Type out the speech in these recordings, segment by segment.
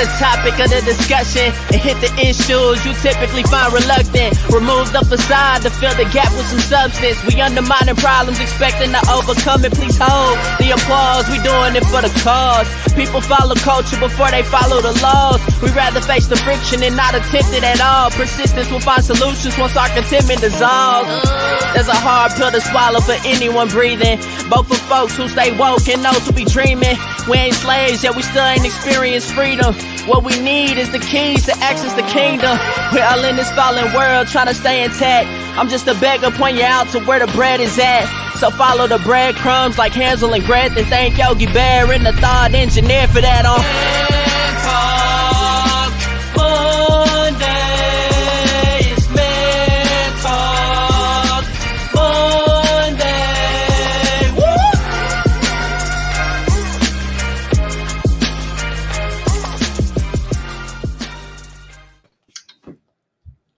the topic of the discussion and hit the issues you typically find reluctant. Remove the facade to fill the gap with some substance. We undermining problems, expecting to overcome it. Please hold the applause. We doing it for the cause. People follow culture before they follow the laws. We rather face the friction and not attempt it at all. Persistence will find solutions once our contentment dissolves. There's a hard pill to swallow for anyone breathing, both for folks who stay woke and those who be dreaming. We ain't slaves, yet we still ain't experienced freedom. What we need is the keys to access the kingdom. We're all in this fallen world trying to stay intact. I'm just a beggar, point you out to where the bread is at. So follow the breadcrumbs like Hansel and Gretel. Thank Yogi Bear and the thought engineer for that on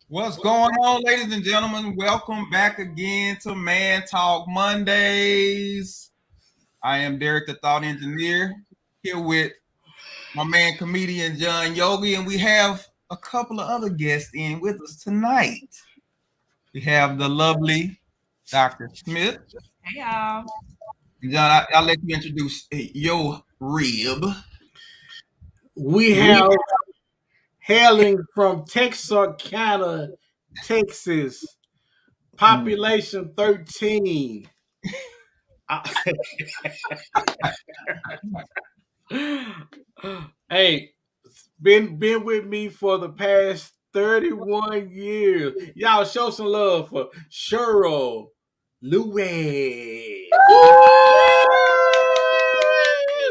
What's going on, ladies and gentlemen? Welcome back again to Man Talk Mondays. I am Derek, the Thought Engineer, here with my man, comedian John Yogi, and we have a couple of other guests in with us tonight. We have the lovely Dr. Smith. Hey, y'all. John, I'll let you introduce your rib. We have hailing from Texarkana, Texas, population 13. Hey, been with me for the past 31 years. Y'all show some love for Cheryl Lewis.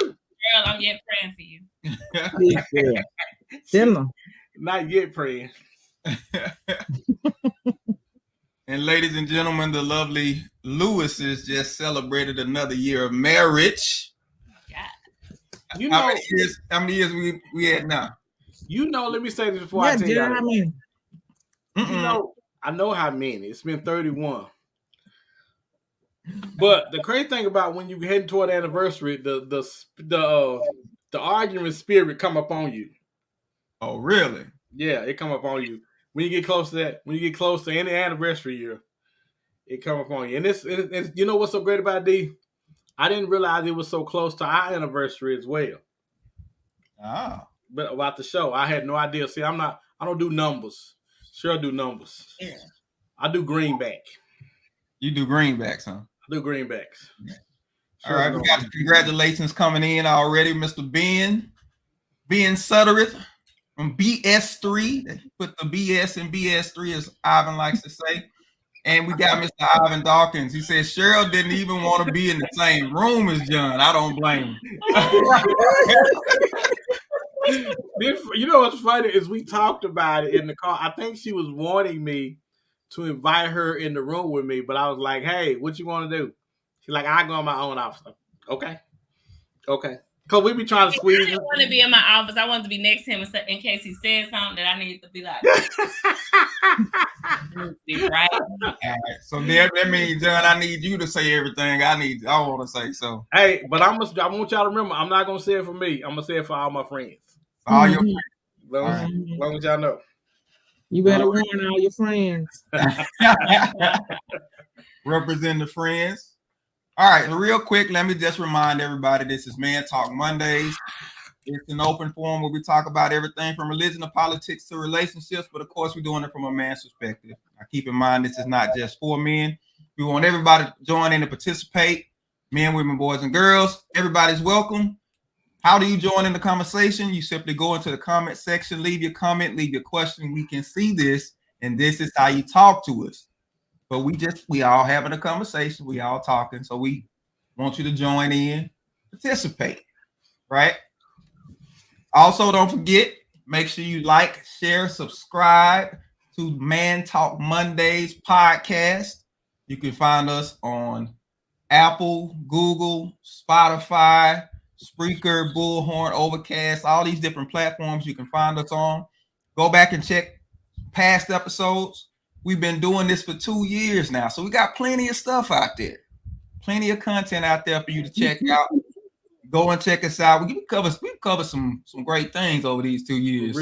Girl, I'm yet praying for you. Not yet praying. And ladies and gentlemen, the lovely Lewises just celebrated another year of marriage. God. You know, how many years we had now? You know, let me say this before I tell you. How many? You know, I know how many. It's been 31. But the crazy thing about when you heading toward the anniversary, the argument spirit come up on you. Oh, really? Yeah, it come up on you. When you get close to that, when you get close to any anniversary year, it come up on you. And it's you know what's so great about D? I didn't realize it was so close to our anniversary as well. Ah. But about the show, I had no idea. See, I don't do numbers. Sure, I do numbers. Yeah. I do greenback. You do greenbacks, huh? I do greenbacks. Yeah. All right, we got the congratulations coming in already, Mr. Ben Suttereth from BS3. They put the BS in BS3, as Ivan likes to say. And we got Mr. Ivan Dawkins. He said Cheryl didn't even want to be in the same room as John. I don't blame him. You know what's funny is we talked about it in the car. I think she was wanting me to invite her in the room with me, but I was like, hey, what you want to do? She's like, I go in my own office. Okay. Because we be trying to squeeze. I didn't want to be in my office. I wanted to be next to him in case he said something that I needed to be like. Be right. All right. So that means, John, I need you to say everything I want to say. So hey, but I want y'all to remember, I'm not gonna say it for me. I'm gonna say it for all my friends. All your friends. As long as y'all know. You better warn all your friends. Represent the friends. All right, real quick, let me just remind everybody this is Man Talk Mondays. It's an open forum where we talk about everything from religion to politics to relationships, but of course, we're doing it from a man's perspective. Now, keep in mind, this is not just for men. We want everybody to join in and participate. Men, women, boys, and girls. Everybody's welcome. How do you join in the conversation? You simply go into the comment section, leave your comment, leave your question. We can see this, and this is how you talk to us. But we all having a conversation. We all talking. So we want you to join in, participate, right? Also, don't forget, make sure you like, share, subscribe to Man Talk Mondays podcast. You can find us on Apple, Google, Spotify, Spreaker, Bullhorn, Overcast, all these different platforms you can find us on. Go back and check past episodes. We've been doing this for 2 years now, so we got plenty of stuff out there, plenty of content out there for you to check out. Go and check us out. We've covered some great things over these 2 years.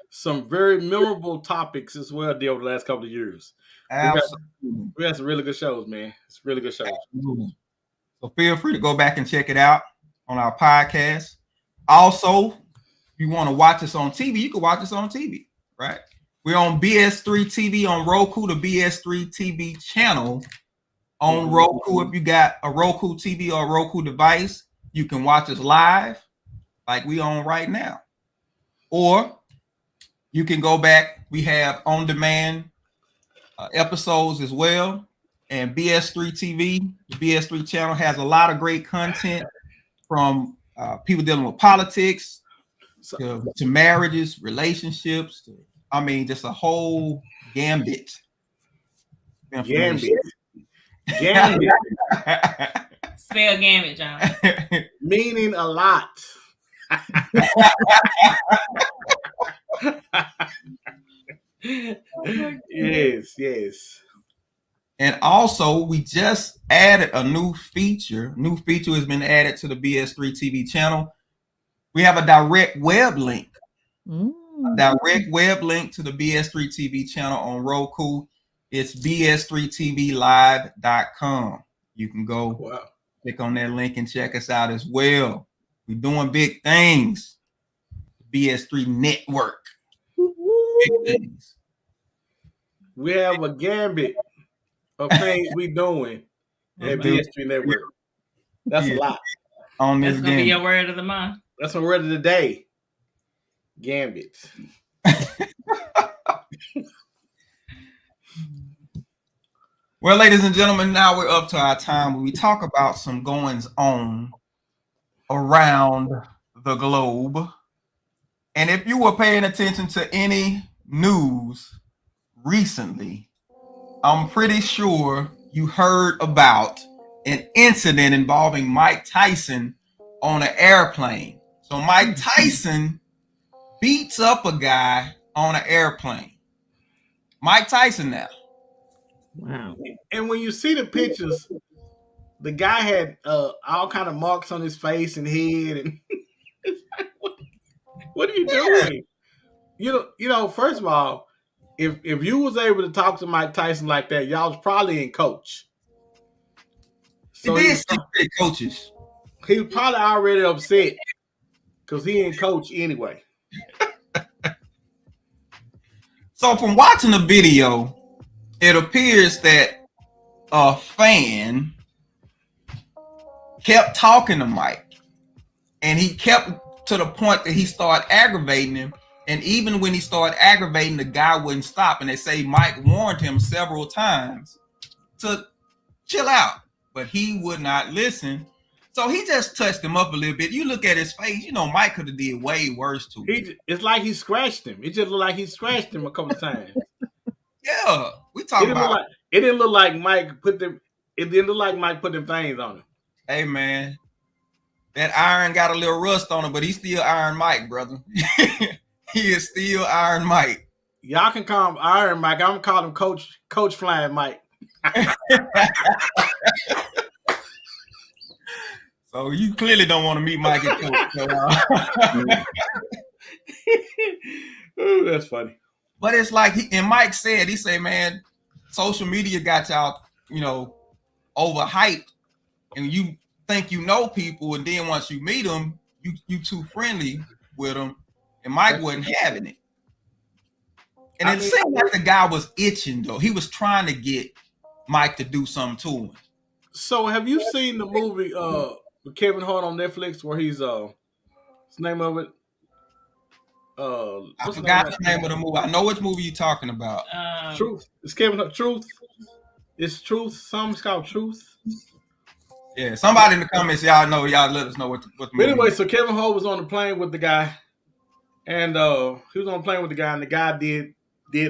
Some very memorable topics as well over the last couple of years. We had some really good shows, man. It's really good shows. Absolutely. So feel free to go back and check it out on our podcast. Also, if you want to watch us on TV, you can watch us on TV, right? We're on BS3 TV on Roku, the BS3 TV channel on Roku. If you got a Roku TV or a Roku device, you can watch us live like we on right now. Or you can go back. We have on-demand episodes as well. And BS3 TV, the BS3 channel, has a lot of great content from people dealing with politics to marriages, relationships, just a whole gambit. Gambit. Spell gambit, John. Meaning a lot. Yes. And also, we just added a new feature. New feature has been added to the BS3 TV channel. We have a direct web link. A direct web link to the BS3 TV channel on Roku. It's bs3tvlive.com. You can go click on that link and check us out as well. We're doing big things. BS3 Network. Big things. We have a gambit of things we doing at BS3 Network. That's a lot. That's gonna be your word of the month. That's a word of the day. Gambit. Well, ladies and gentlemen, now we're up to our time where we talk about some goings on around the globe. And if you were paying attention to any news recently, I'm pretty sure you heard about an incident involving Mike Tyson on an airplane. So Mike Tyson beats up a guy on an airplane. Mike Tyson now. Wow. And when you see the pictures, the guy had all kind of marks on his face and head, and it's like, what are you doing? You know, first of all, if you was able to talk to Mike Tyson like that, y'all was probably in coach. So he did coaches. He was probably already upset because he ain't coach anyway. So from watching the video, it appears that a fan kept talking to Mike, and he kept to the point that he started aggravating him. And even when he started aggravating, the guy wouldn't stop. And they say Mike warned him several times to chill out, but he would not listen. So he just touched him up a little bit. You look at his face, Mike could have did way worse to him. It's like he scratched him. It just looked like he scratched him a couple of times. Yeah, we talking about. It didn't look like Mike put them. It didn't look like Mike put them things on him. Hey man, that iron got a little rust on it, but he's still Iron Mike, brother. He is still Iron Mike. Y'all can call him Iron Mike. I'm gonna call him Coach Flying Mike. So you clearly don't want to meet Mike at coach. Ooh, that's funny. But it's like Mike said, he said, man, social media got y'all, overhyped, and you think you know people, and then once you meet them, you too friendly with them, and Mike wasn't having it. And it seemed like the guy was itching, though. He was trying to get Mike to do something to him. So have you seen the movie with Kevin Hart on Netflix where he's what's the name of it? I forgot the name of the movie. I know which movie you're talking about. Truth. It's Kevin Hart. Truth. It's Truth. Something's called Truth. Yeah, somebody in the comments, y'all let us know what the movie anyway, is. so Kevin Hart was on the plane with the guy, and he was on the plane with the guy, and the guy did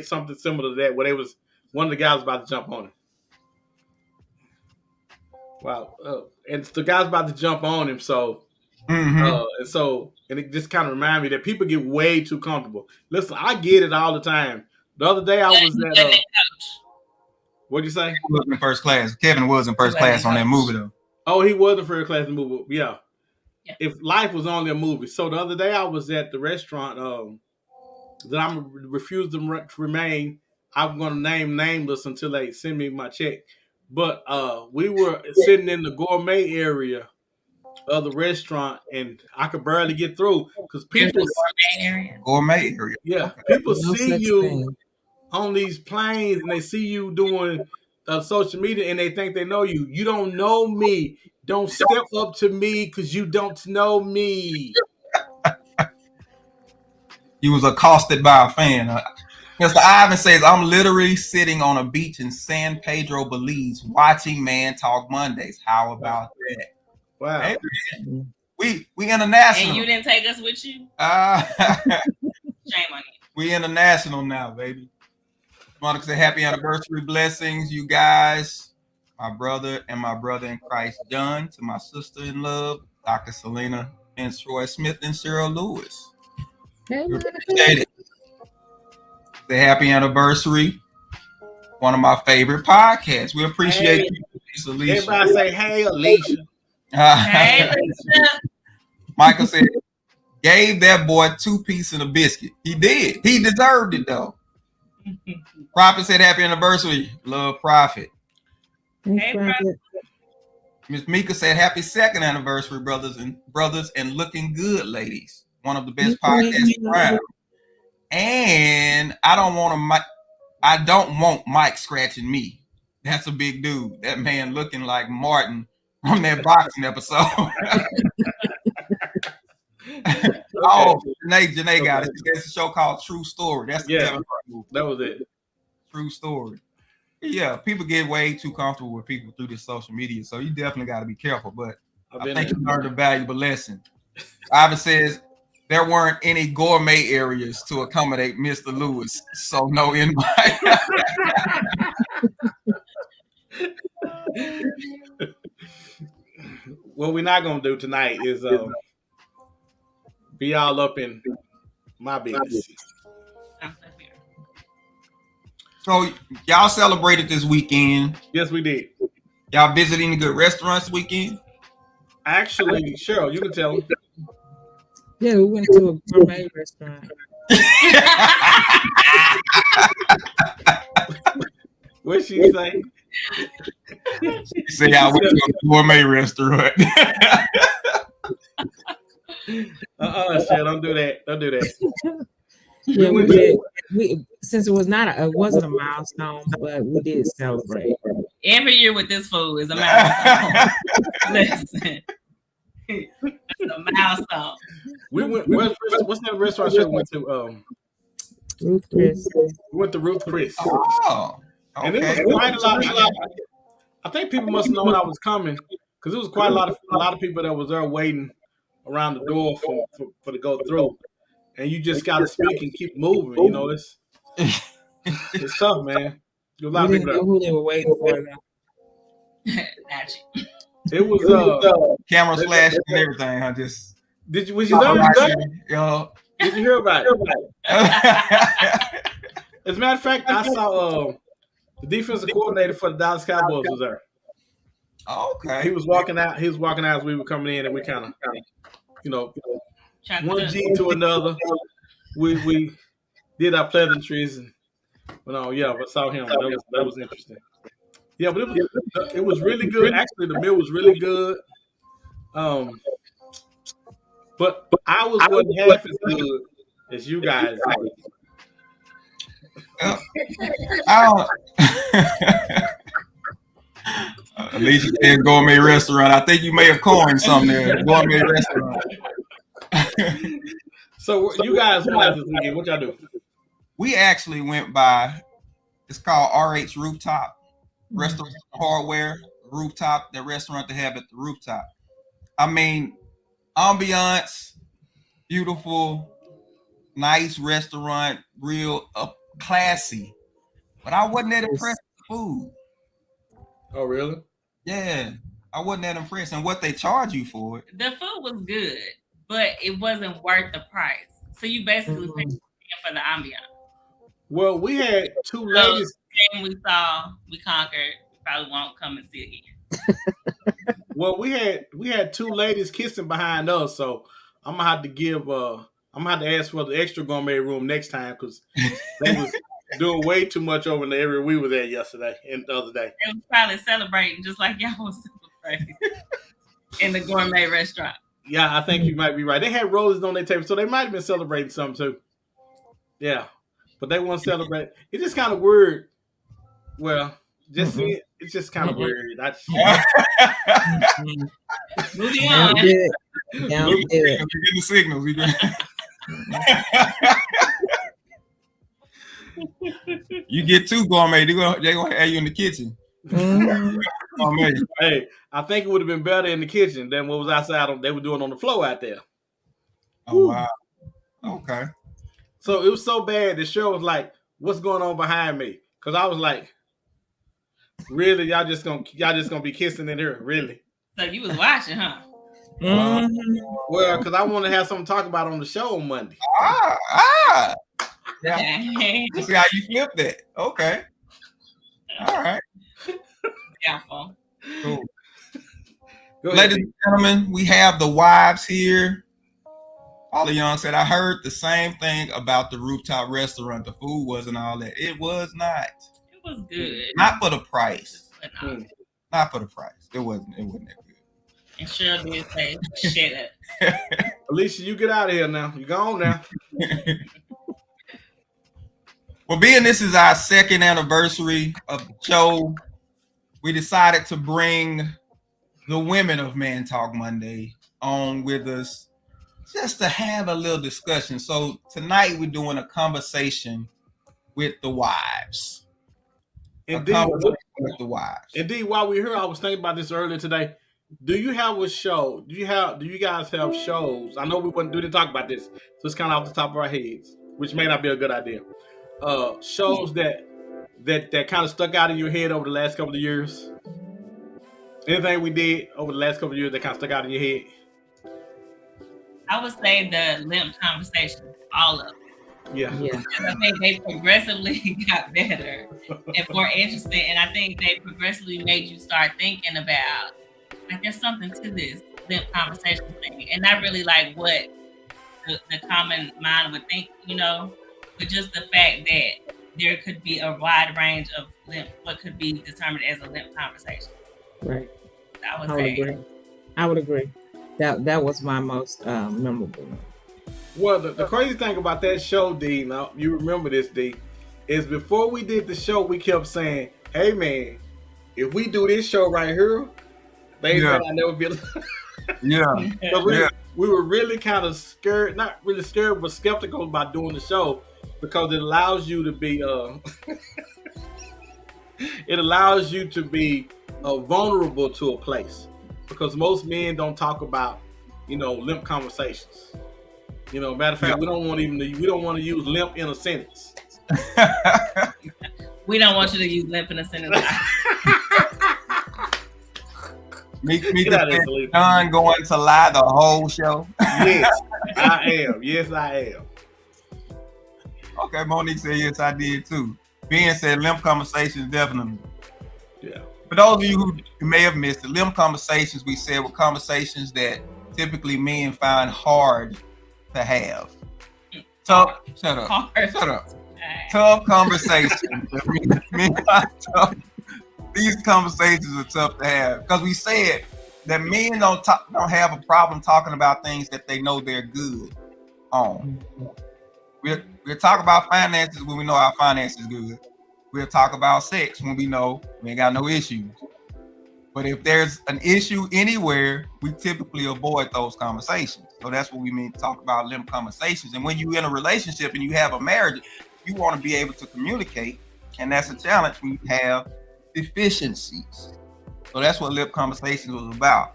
something similar to that, where one of the guys was about to jump on him. Wow. And the guy's about to jump on him, so and it just kind of reminded me that people get way too comfortable. Listen, I get it all the time. The other day I was at what'd you say? He was in first class. Kevin was in first class on that movie though. Oh, he was in first class in the movie. Yeah. if life was only a movie. So the other day I was at the restaurant that I'm refused to remain. I'm going to name nameless until they send me my check. But we were sitting in the gourmet area of the restaurant, and I could barely get through because people Gourmet area. Yeah, Okay. people No see such you thing. on these planes, and they see you doing social media, and they think they know you. You don't know me. Don't step up to me because you don't know me. You was accosted by a fan. Mr. Ivan says, I'm literally sitting on a beach in San Pedro, Belize, watching Man Talk Mondays. How about that? Wow. Hey, we international. And you didn't take us with you? Shame on you. We international now, baby. Monica said, happy anniversary, blessings, you guys. My brother in Christ, John, to my sister in love, Dr. Selena and Troy Smith and Cheryl Lewis. Hey, We Monica. appreciate it. The happy anniversary. One of my favorite podcasts. We appreciate you, Alicia. Everybody say, hey, Alicia. Hey, Lisa. Michael said, gave that boy 2 pieces and a biscuit. He did. He deserved it, though. Prophet said, happy anniversary. Love, Prophet. Hey, Prophet. Miss Mika said, happy 2nd anniversary, brothers and looking good, ladies. One of the best podcasts around. And I don't want Mike scratching me. That's a big dude. That man looking like Martin on that boxing episode. Oh, Janae got it. There's a show called True Story. That's the Kevin Hart movie. That was it. True Story. Yeah, people get way too comfortable with people through this social media, so you definitely got to be careful. But I think you learned a valuable lesson. Ivan says there weren't any gourmet areas to accommodate Mr. Lewis, so no invite. What we're not gonna do tonight is be all up in my business. So y'all celebrated this weekend. Yes, we did. Y'all visited any good restaurants this weekend? Actually, Cheryl, you can tell them. Yeah, we went to a gourmet restaurant. What'd she say? You say I went to a gourmet restaurant. Cheryl, don't do that. Don't do that. Yeah, we did. Since it wasn't a milestone, but we did celebrate. Every year with this food is a milestone. Listen, it's a milestone. We went. What's that restaurant we went to? Ruth Chris. We went to Ruth Chris. Oh, okay. And it was quite a lot. I think people must have known I was coming because it was quite a lot of people that was there waiting around the door for to go through. And you just got to speak and keep moving. You know, it's tough, man. There's a lot We of didn't people know who they were waiting for. Not you. It was Camera flash and everything. I just was you there? Yo. Did you hear about it? As a matter of fact, I saw the defensive coordinator for the Dallas Cowboys was there. Okay. He was walking out. He was walking out as we were coming in, and we kind of, you know, one G to another. We did our pleasantries, and but saw him. That was interesting. Yeah, but it was really good. Actually, the meal was really good. But I wasn't half as good as you guys. Alicia said gourmet restaurant. I think you may have coined something there. Gourmet restaurant. So you guys went out this weekend. What y'all do? We actually went by. It's called RH Rooftop Restaurant Hardware Rooftop. The restaurant they have at the rooftop. I mean, ambiance, beautiful, nice restaurant, real classy. But I wasn't that impressed with the food. Oh, really? Yeah, I wasn't that impressed. And what they charge you for it. The food was good, but it wasn't worth the price. So you basically paid for the ambiance. Well, we had two ladies. And we conquered. We probably won't come and see again. Well, we had two ladies kissing behind us, so I'm gonna have to ask for the extra gourmet room next time because they was doing way too much over in the area we was at yesterday and the other day. They was probably celebrating just like y'all was celebrating in the gourmet restaurant. Yeah, I think you might be right. They had roses on their table, so they might have been celebrating something too. Yeah, but they won't celebrate. It's just kind of weird. Well, just see it. It's just kind of weird. Moving Don't on. do it. Don't do it. We're getting the signals. You get two gourmet, they're gonna have you in the kitchen. Mhm. Gourmet. Hey, I think it would have been better in the kitchen than what was outside. They were doing on the floor out there. Oh wow. Okay. So it was so bad. The show was like, "What's going on behind me?" Because I was like, "Really, y'all just gonna be kissing in here? Really?" So you was watching, huh? Mhm. Well, because I want to have something to talk about on the show on Monday. Yeah. Okay. Let's see how you flip that. Okay. All right. Careful. Cool. Go ahead. Ladies and gentlemen, we have the wives here. Paula Young said, I heard the same thing about the rooftop restaurant. The food wasn't all that. It was not. It was good. Not for the price. But no. Not for the price. It wasn't that good. And Cheryl did say, shut up. Alicia, you get out of here now. You gone now. Well, being this is our second anniversary of the show, we decided to bring the women of Man Talk Monday on with us just to have a little discussion. So tonight we're doing a conversation with the wives. Indeed, With the wives. indeed. While we're here, I was thinking about this earlier today. Do you have a show? Do you guys have shows? I know we didn't talk about this, so it's kind of off the top of our heads, which may not be a good idea. Shows that kind of stuck out in your head over the last couple of years. Anything we did over the last couple of years that kind of stuck out in your head? I would say the limp conversation, all of it. Yeah. Yeah. I think they progressively got better and more interesting. And I think they progressively made you start thinking about, like, there's something to this limp conversation thing. And not really like what the common mind would think, but just the fact that there could be a wide range of what could be determined as a limp conversation. Right. I would I would say. agree. I would agree. That was my most memorable one. Well, the crazy thing about that show, D, now you remember this, D, is before we did the show, we kept saying, "Hey, man, if we do this show right here, they Yeah. might never be." Yeah. So we were really kind of scared, not really scared, but skeptical about doing the show because it allows you to be, vulnerable to a place because most men don't talk about, limp conversations. Matter of fact, we don't want to use limp in a sentence. We don't want you to use limp in a sentence. Me Get out of here, Felipe. John going to lie the whole show. Yes, I am. Yes, I am. Okay, Monique said yes, I did too. Ben said limp conversations definitely. Yeah. For those of you who may have missed it, limp conversations we said were conversations that typically men find hard to have. Tough. Shut up. Hard. Shut up. Tough conversations. Men find tough. These conversations are tough to have because we said that men don't have a problem talking about things that they know they're good on. We'll talk about finances when we know our finances good. We'll talk about sex when we know we ain't got no issues. But if there's an issue anywhere, we typically avoid those conversations. So that's what we mean to talk about limp conversations. And when you're in a relationship and you have a marriage, you want to be able to communicate. And that's a challenge when you have deficiencies. So that's what limp conversations was about.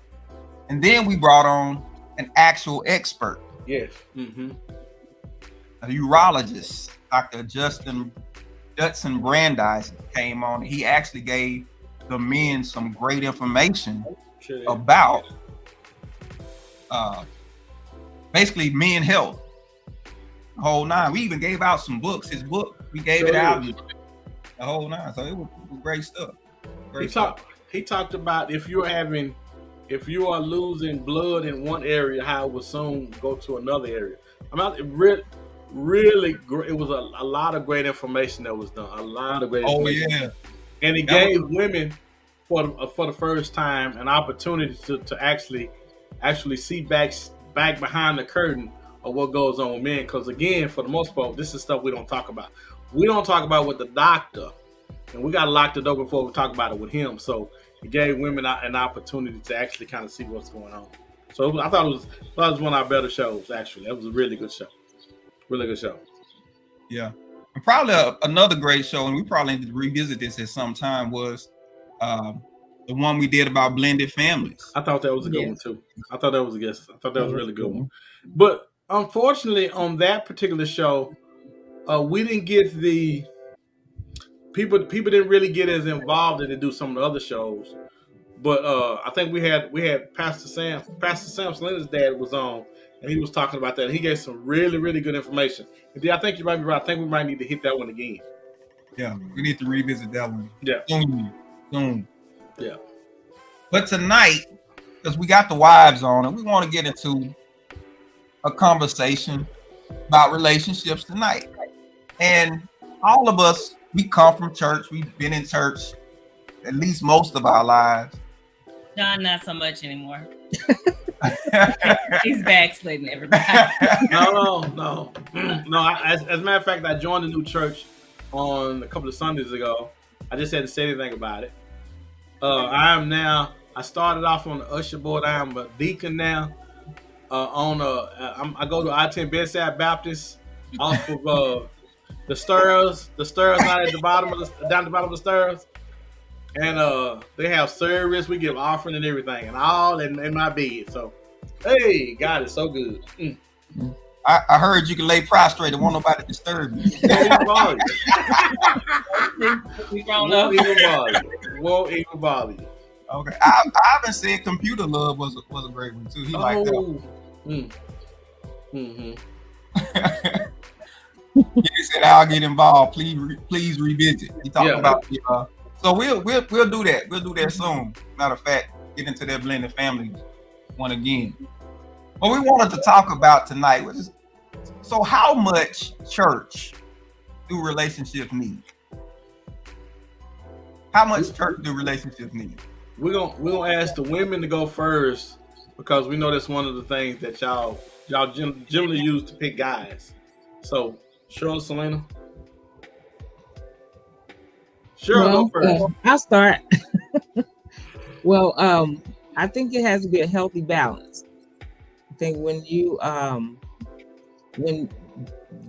And then we brought on an actual expert. Yes. Mm-hmm. A urologist, Dr. Judson Brandeis came on. He actually gave the men some great information about basically men health. The whole nine. We even gave out some books. His book, we gave it out. The whole nine. So it was great stuff. He talked about if you're having if you are losing blood in one area, how it will soon go to another area. I mean, really, it was a lot of great information that was done. A lot of great Oh information. yeah. And it That gave women for the first time an opportunity to actually see back behind the curtain of what goes on with men. Because again, for the most part, this is stuff we don't talk about. We don't talk about with the doctor, and we got to lock the door before we talk about it with him. So it gave women an opportunity to actually kind of see what's going on. So I thought it was one of our better shows. Actually, it was a really good show. Really good show. Yeah. And probably another great show, and we probably need to revisit this at some time, was the one we did about blended families. I thought that was a good one too. I thought that was a really good one. But unfortunately, on that particular show, we didn't get the people didn't really get as involved as they do some of the other shows. But I think we had Pastor Sam Selena's dad was on, and he was talking about that. He gave some really, really good information. And I think you might be right. I think we might need to hit that one again. Yeah, we need to revisit that one. Yeah. Soon. Yeah. But tonight, because we got the wives on, and we want to get into a conversation about relationships tonight. And all of us, we come from church. We've been in church at least most of our lives. John, not so much anymore. He's backsliding, everybody. No. As a matter of fact, I joined a new church on a couple of Sundays ago. I just hadn't said anything about it. I started off on the usher board. I am a deacon now. I go to I-10 Bedside Baptist off of the stairs down at the bottom of the stairs. And they have service. We give offering and everything, and all in my bed. So, hey, God is so good. I heard you can lay prostrate and won't nobody disturb you. Won't even bother you. Okay, Ivan said computer love was a great one too. He liked that. He said, "I'll get involved. Please revisit." He talked about the. So we'll do that. We'll do that soon. Matter of fact, get into that blended family one again. What we wanted to talk about tonight was, so how much church do relationships need? How much church do relationships need? We're gonna ask the women to go first, because we know that's one of the things that y'all generally use to pick guys. So, Cheryl, Selena. Cheryl, go first. I'll start. Well, I think it has to be a healthy balance. I think when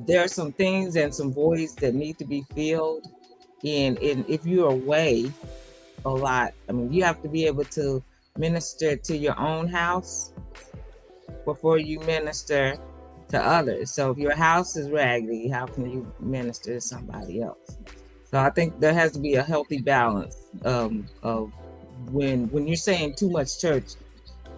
there are some things and some voids that need to be filled, and if you're away a lot, I mean, you have to be able to minister to your own house before you minister to others. So if your house is raggedy, how can you minister to somebody else? So I think there has to be a healthy balance of when you're saying too much church,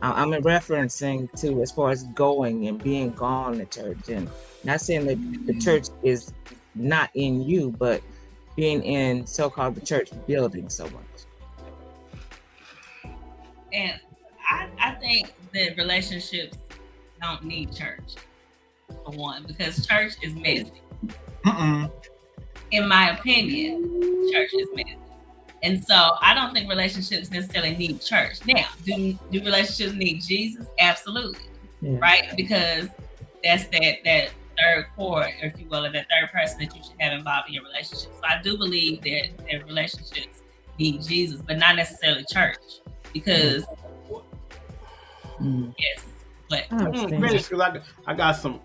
I'm referencing to as far as going and being gone to church, and not saying that the church is not in you, but being in so-called the church building so much. And I think that relationships don't need church, for one, because church is messy. In my opinion, church is messy. And so I don't think relationships necessarily need church. Now, do relationships need Jesus? Absolutely. Yeah. Right? Because that's that third core, if you will, or that third person that you should have involved in your relationship. So I do believe that relationships need Jesus, but not necessarily church. Because yes. But finish, because I got a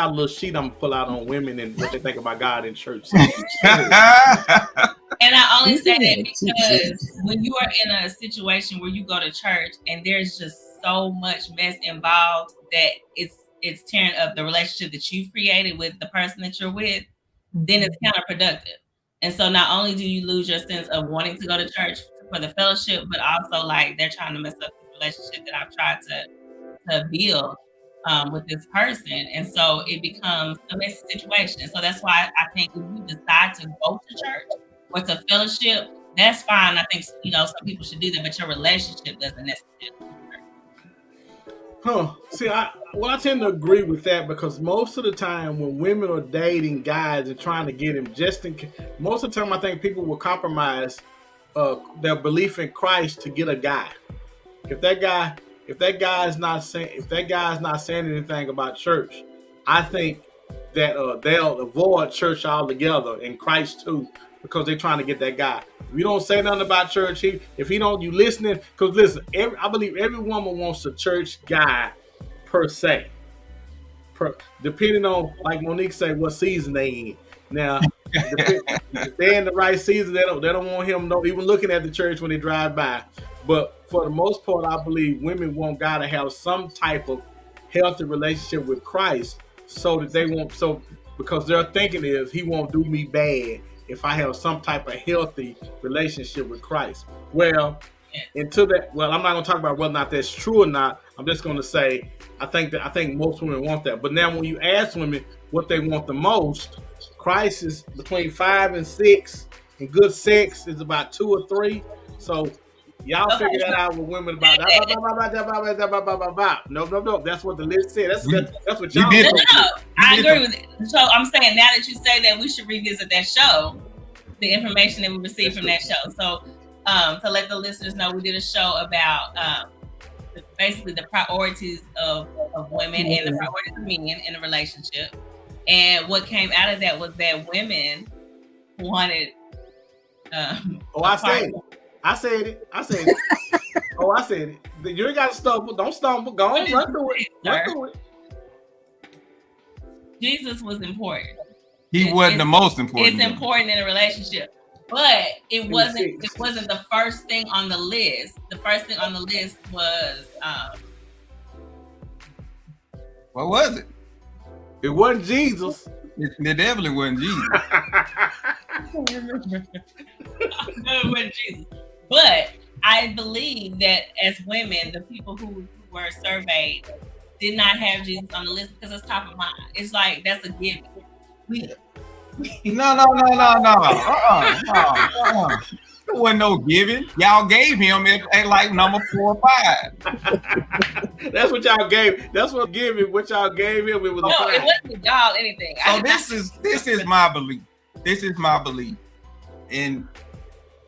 little sheet I'm gonna pull out on women and what they think about God in church. And I only say that because when you are in a situation where you go to church and there's just so much mess involved that it's tearing up the relationship that you've created with the person that you're with, then it's counterproductive. And so not only do you lose your sense of wanting to go to church for the fellowship, but also like they're trying to mess up the relationship that I've tried to build with this person. And so it becomes a messy situation. So that's why I think if you decide to go to church or to fellowship, that's fine. I think, some people should do that, but your relationship doesn't necessarily. See, I tend to agree with that because most of the time when women are dating guys and trying to get him, most of the time I think people will compromise their belief in Christ to get a guy. If that guy is not saying anything about church, I think that they'll avoid church altogether and Christ too, because they're trying to get that guy. If you don't say nothing about church, you listening, because listen, I believe every woman wants a church guy per se. Depending on, like Monique say, what season they in. Now, if they're in the right season, they don't want him even looking at the church when they drive by. But for the most part, I believe women want God to have some type of healthy relationship with Christ, so that they won't. So because their thinking is he won't do me bad if I have some type of healthy relationship with Christ. Well, I'm not going to talk about whether or not that's true or not. I'm just going to say I think most women want that. But now when you ask women what they want the most, Christ is between 5 and 6, and good sex is about 2 or 3. So y'all figure that out with women about that. No. That's what the list said. That's what y'all do. No. I agree with it. So I'm saying now that you say that, we should revisit that show, the information that we received from that show. So to let the listeners know, we did a show about basically the priorities of women and the priorities of men in a relationship. And what came out of that was that women wanted. I said it. Oh, I said it. You ain't got to stumble. Don't stumble. Go on, run through it. Jesus was important. He wasn't the most important. It's important in a relationship, but it wasn't the first thing on the list. The first thing on the list was what was it? It wasn't Jesus. It definitely wasn't Jesus. It wasn't Jesus. But I believe that as women, the people who were surveyed did not have Jesus on the list because it's top of mind. It's like that's a given. No. There wasn't no giving. Y'all gave him at like number 4 or 5. That's what y'all gave. That's what giving. What y'all gave him. It was it wasn't y'all anything. So this is my belief. This is my belief. And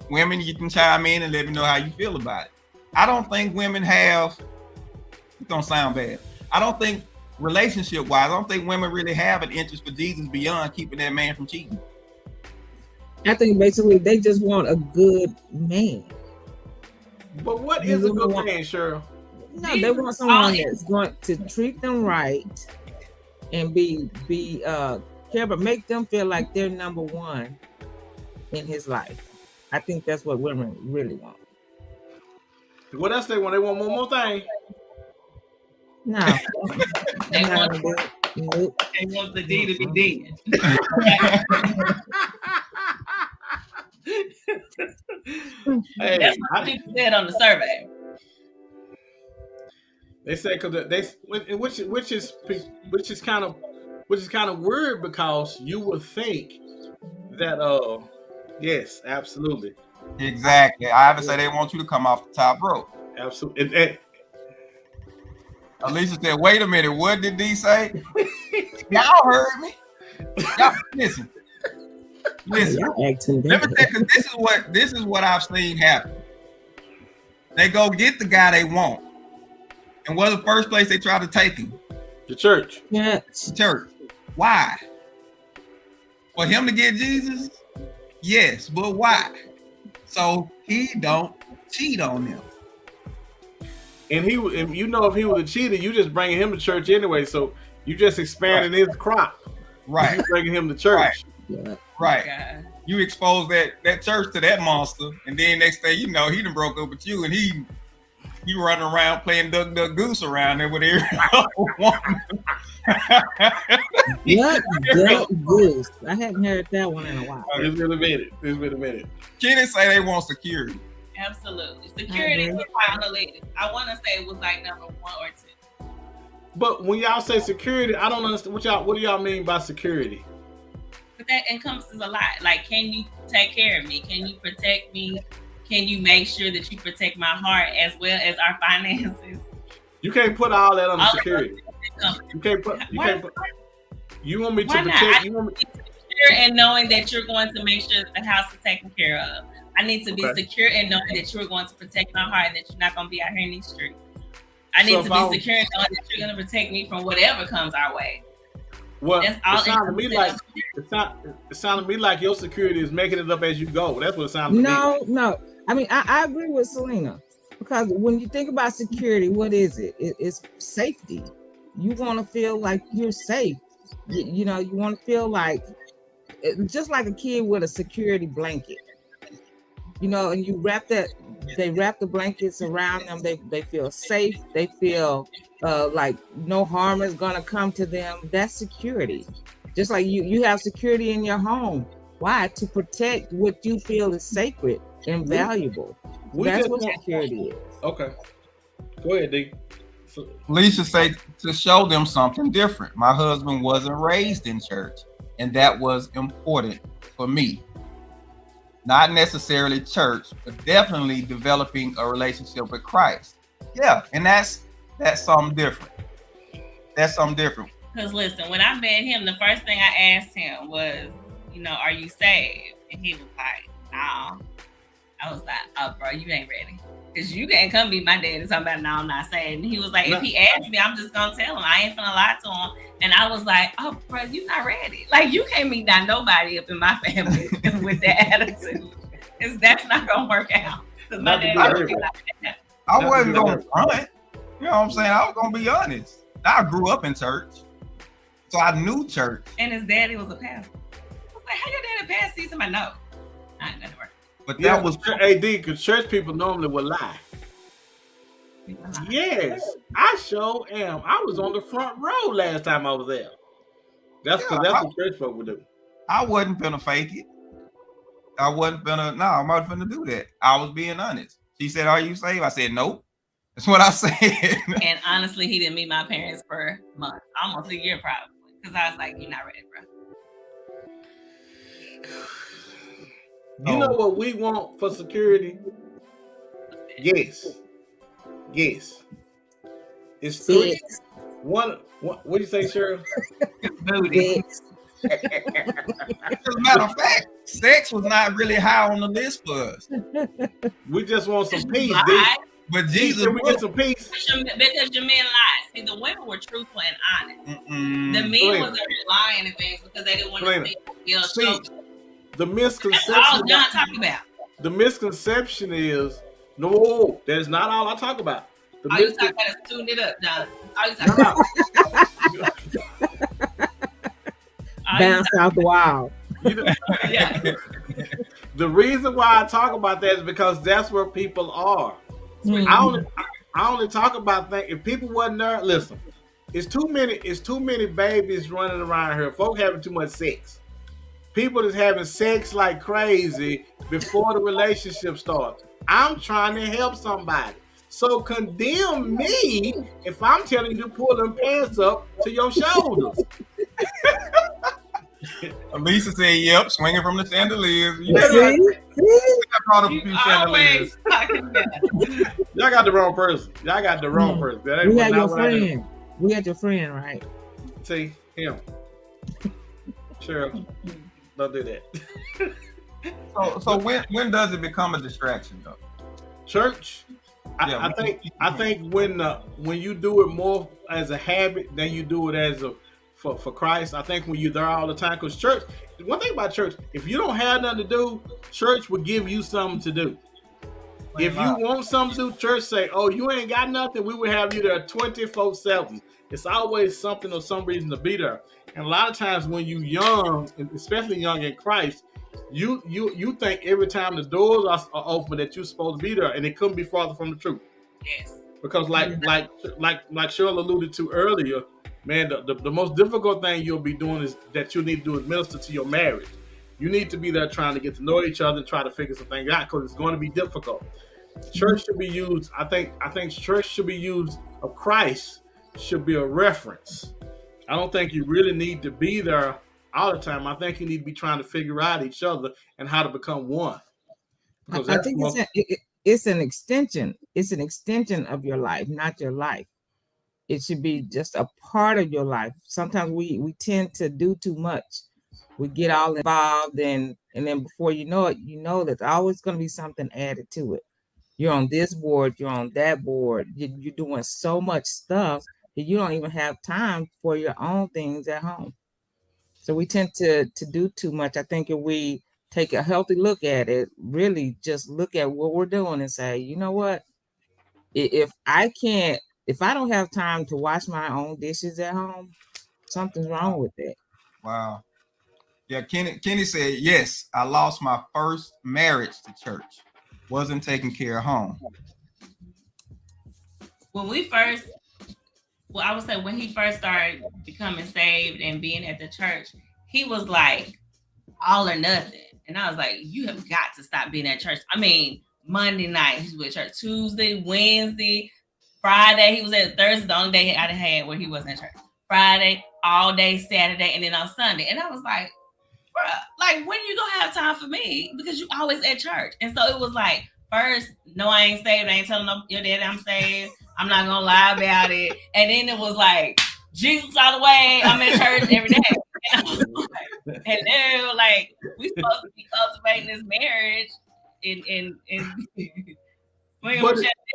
women, you can chime in and let me know how you feel about it. I don't think women have. It's gonna sound bad. I don't think relationship-wise, I don't think women really have an interest for Jesus beyond keeping that man from cheating. I think basically they just want a good man. But what is a good man, Cheryl? No, they want someone that's going to treat them right and be care, but make them feel like they're number one in his life. I think that's what women really want. What else they want? They want one more thing. No. They want the D to be dead. Hey, that's what people said on the survey. They said which is kind of weird because you would think that yes, absolutely. Exactly. I haven't said they want you to come off the top rope. Absolutely. Alicia said, wait a minute, what did D say? Y'all heard me. Y'all listen. Let me tell you, this is what I've seen happen. They go get the guy they want. And what's the first place they try to take him? The church. Yeah. Church. Why? For him to get Jesus? Yes, but why? So he don't cheat on them. And if he was a cheater, you just bringing him to church anyway. So you just expanding his crop. Right. You bringing him to church. Right. God. You expose that church to that monster, and then next thing you know, he done broke up with you, and he running around playing Duck Duck Goose around there with every other woman. Duck Duck Goose. I haven't heard that one in a while. It's been a minute. Kenny say they want security. Absolutely. Security was high on the list. I want to say it was like number 1 or 2. But when y'all say security, I don't understand what do y'all mean by security? But that encompasses a lot. Like, can you take care of me? Can you protect me? Can you make sure that you protect my heart as well as our finances? You can't put all that on the All security. You can't put. You want me to Why not? protect? I You want me? need to be secure and knowing that you're going to make sure the house is taken care of. I need to be Okay. secure and knowing that you're going to protect my heart and that you're not going to be out here in these streets. I So need if to I- be secure and knowing that you're going to protect me from whatever comes our way. Well, That's all. it sounded to me like it sounded to me like your security is making it up as you go. That's what it sounded to me. No. I mean, I agree with Selena, because when you think about security, what is it? It's safety. You want to feel like you're safe. You know, you want to feel like just like a kid with a security blanket. You know, and you they wrap the blankets around them. They feel safe. They feel like no harm is gonna come to them. That's security. Just like you have security in your home. Why? To protect what you feel is sacred and valuable. We That's just what want- security is. Okay. Go ahead, D. Lisa say to show them something different. My husband wasn't raised in church, and that was important for me. Not necessarily church, but definitely developing a relationship with Christ. Yeah, and that's something different. That's something different. Because listen, when I met him, the first thing I asked him was, you know, are you saved? And he was like, no. I was like, oh, bro, you ain't ready. Because you can't come be my dad and talk about, no, I'm not saved. And he was like, if he asked me, I'm just going to tell him. I ain't finna lie to him. And I was like, oh, bro, you not ready. Like, you can't meet down nobody up in my family with that attitude. Because that's not going to work out. Because my dad would be like that. I wasn't going to front. You know what I'm saying? I was going to be honest. I grew up in church, so I knew church. And his daddy was a pastor. I was like, how your daddy a pastor? He said, no. I ain't gonna work. But Yeah, that was AD, because church people normally will lie. Yes, I sure am. I was on the front row last time I was there. That's because that's what church folk would do. I wasn't finna fake it. I'm not finna do that. I was being honest. She said, are you saved? I said, nope. That's what I said. And honestly, he didn't meet my parents for months, almost a year probably. Because I was like, you're not ready, bro. You know what we want for security? Yes. It's three. One. What do you say, Cheryl? Booty. As a matter of fact, sex was not really high on the list for us. We just want some peace, Lie. D. But Jesus, Can we get some peace? Because your men lied. See, the women were truthful and honest. The men Selena. was lying and things because they didn't want Selena. to See, see. the That's misconception. all John talking about. The misconception is no. That's not all I talk about. The All you talking about is tune it up, John. All you talking No, about. Bounce out the wild. Yeah. the reason why I talk about that is because that's where people are. I only talk about things. If people wasn't there, listen. It's too many babies running around here. Folk having too much sex. People just having sex like crazy before the relationship starts. I'm trying to help somebody. So condemn me if I'm telling you to pull them pants up to your shoulders. Lisa said, yep, swinging from the chandeliers. You See? I brought up a You few chandeliers. always talking about. Y'all got the wrong person. Y'all got the wrong person. That ain't We had not your what I do. friend. We had your friend, right? See, him. Sure. Don't do that. So when does it become a distraction though? Church. Yeah, I think when you do it more as a habit than you do it as for Christ, I think when you're there all the time, because church, one thing about church, if you don't have nothing to do, church will give you something to do. If you want something to do, church say, oh, you ain't got nothing, we will have you there 24/7. It's always something or some reason to be there. And a lot of times when you young, especially young in Christ, you think every time the doors are open that you're supposed to be there, and it couldn't be farther from the truth. Yes. Because like Cheryl alluded to earlier, man, the most difficult thing you'll be doing is that you need to do is minister to your marriage. You need to be there trying to get to know each other and try to figure some things out because it's going to be difficult. Church should be used. I think church should be used of Christ should be a reference. I don't think you really need to be there all the time. I think you need to be trying to figure out each other and how to become one. I think it's an extension. It's an extension of your life, not your life. It should be just a part of your life. Sometimes we tend to do too much. We get all involved, and then before you know it, you know that there's always going to be something added to it. You're on this board, you're on that board. You're doing so much stuff that you don't even have time for your own things at home. So we tend to do too much. I think if we take a healthy look at it, really just look at what we're doing and say, you know what? If I don't have time to wash my own dishes at home, something's wrong with that. Wow. Yeah, Kenny said, yes, I lost my first marriage to church. Wasn't taking care of home. When I would say when he first started becoming saved and being at the church, he was like all or nothing. And I was like, you have got to stop being at church. I mean, Monday night, he's with church. Tuesday, Wednesday, Friday, he was at Thursday, the only day I had where he wasn't at church. Friday, all day, Saturday, and then on Sunday. And I was like, bruh, like, when are you gonna have time for me? Because you always at church. And so it was like, first, no, I ain't saved. I ain't telling your daddy I'm saved. I'm not gonna lie about it. And then it was like, Jesus all the way. I'm at church every day. And then they were like, we supposed to be cultivating this marriage and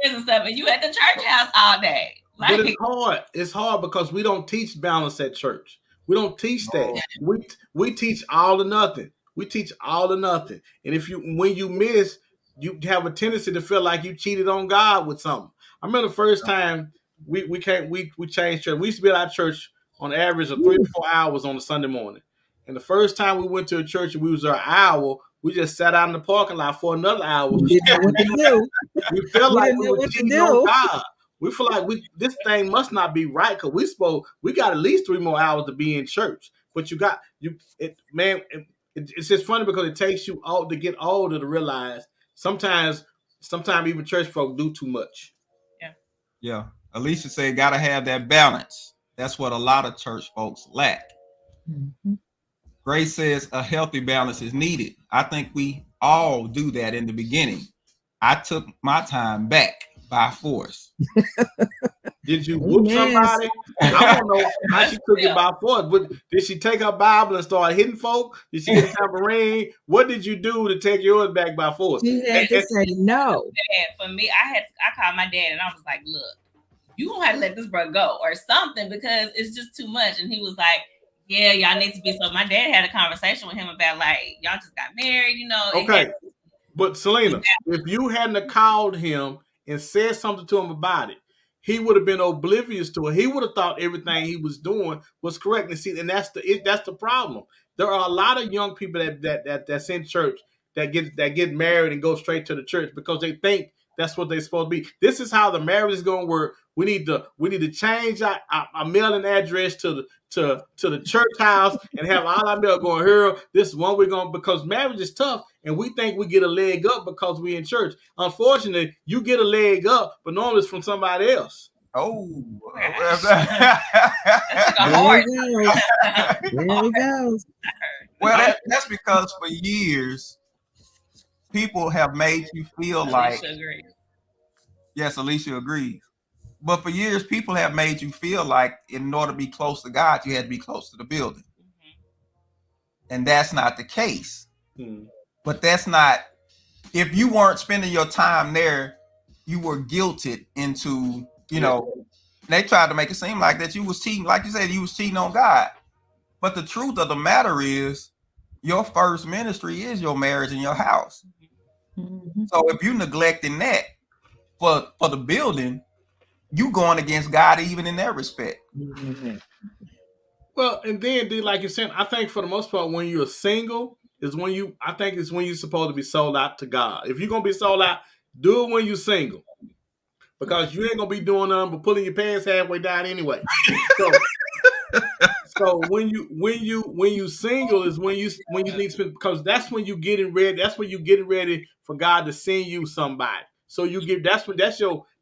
and stuff, and you at the church house all day. Like, but it's hard. It's hard because we don't teach balance at church. We don't teach that. We teach all or nothing. We teach all or nothing. And when you miss, you have a tendency to feel like you cheated on God with something. I remember the first time we changed church. We used to be at our church on average of 3 to 4 hours on a Sunday morning. And the first time we went to a church and we was there an hour, we just sat out in the parking lot for another hour. We didn't know what to do. We felt like we were cheating on God. We feel like this thing must not be right because we got at least 3 more hours to be in church. But it's just funny because it takes you to get older to realize sometimes even church folk do too much. Yeah. Alicia said, gotta have that balance. That's what a lot of church folks lack. Mm-hmm. Grace says a healthy balance is needed. I think we all do that in the beginning. I took my time back by force. Did you whoop somebody? I don't know how she took it by force. But did she take her Bible and start hitting folk? Did she get a tambourine? What did you do to take yours back by force? She had to say no. For me, I called my dad and I was like, look, you gonna have to let this bro go or something because it's just too much. And he was like, yeah, y'all need to be. So my dad had a conversation with him about like, y'all just got married, you know. Okay. But Selena, if you hadn't called him and said something to him about it, he would have been oblivious to it. He would have thought everything he was doing was correct. And that's the problem. There are a lot of young people that's in church that get married and go straight to the church because they think that's what they're supposed to be. This is how the marriage is going to work. We need to change our mailing address to the church house and have all our mail going here. This is one we're going because marriage is tough and we think we get a leg up because we in church. Unfortunately, you get a leg up, but normally it's from somebody else. Oh, there he goes. Well, that's because for years people have made you feel like. Yes, Alicia agrees. But for years, people have made you feel like in order to be close to God, you had to be close to the building. Mm-hmm. And that's not the case. Mm-hmm. But that's not, if you weren't spending your time there, you were guilted into, they tried to make it seem like that you was cheating. Like you said, you was cheating on God. But the truth of the matter is your first ministry is your marriage and your house. Mm-hmm. So if you're neglecting that for the building, you going against God even in that respect. Mm-hmm. Well, and then like you said, I think for the most part, when you're single, it's when you're supposed to be sold out to God. If you're gonna be sold out, do it when you're single, because you ain't gonna be doing nothing but pulling your pants halfway down anyway. So when you single is when you need to spend, because that's when you getting ready. That's when you getting ready for God to send you somebody. So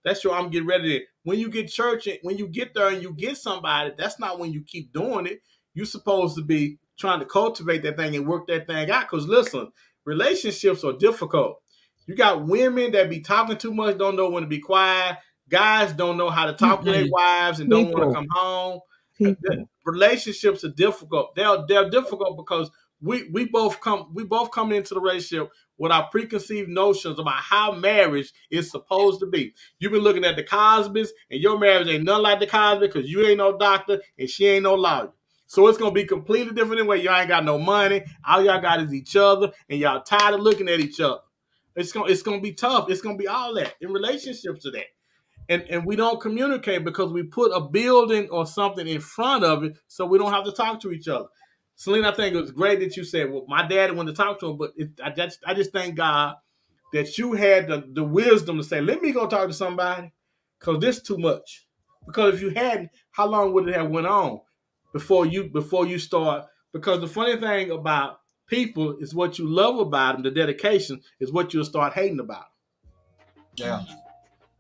that's your I'm getting ready to. When you get church, when you get there and you get somebody, that's not when you keep doing it. You're supposed to be trying to cultivate that thing and work that thing out. Because listen, relationships are difficult. You got women that be talking too much, don't know when to be quiet. guys don't know how to talk to their wives and don't want to People. come home. People. Relationships are difficult. They're difficult because we both come into the relationship with our preconceived notions about how marriage is supposed to be. You've been looking at the Cosbys, and your marriage ain't nothing like the Cosby because you ain't no doctor and she ain't no lawyer. So it's gonna be completely different anyway. Y'all ain't got no money. All y'all got is each other, and y'all tired of looking at each other. It's gonna be tough. It's gonna be all that in relationships to that. And we don't communicate because we put a building or something in front of it so we don't have to talk to each other. Selena, I think it was great that you said, well, my daddy wanted to talk to him, but I just thank God that you had the wisdom to say, let me go talk to somebody because this is too much. Because if you hadn't, how long would it have went on before you start? Because the funny thing about people is what you love about them, the dedication, is what you'll start hating about them. Yeah.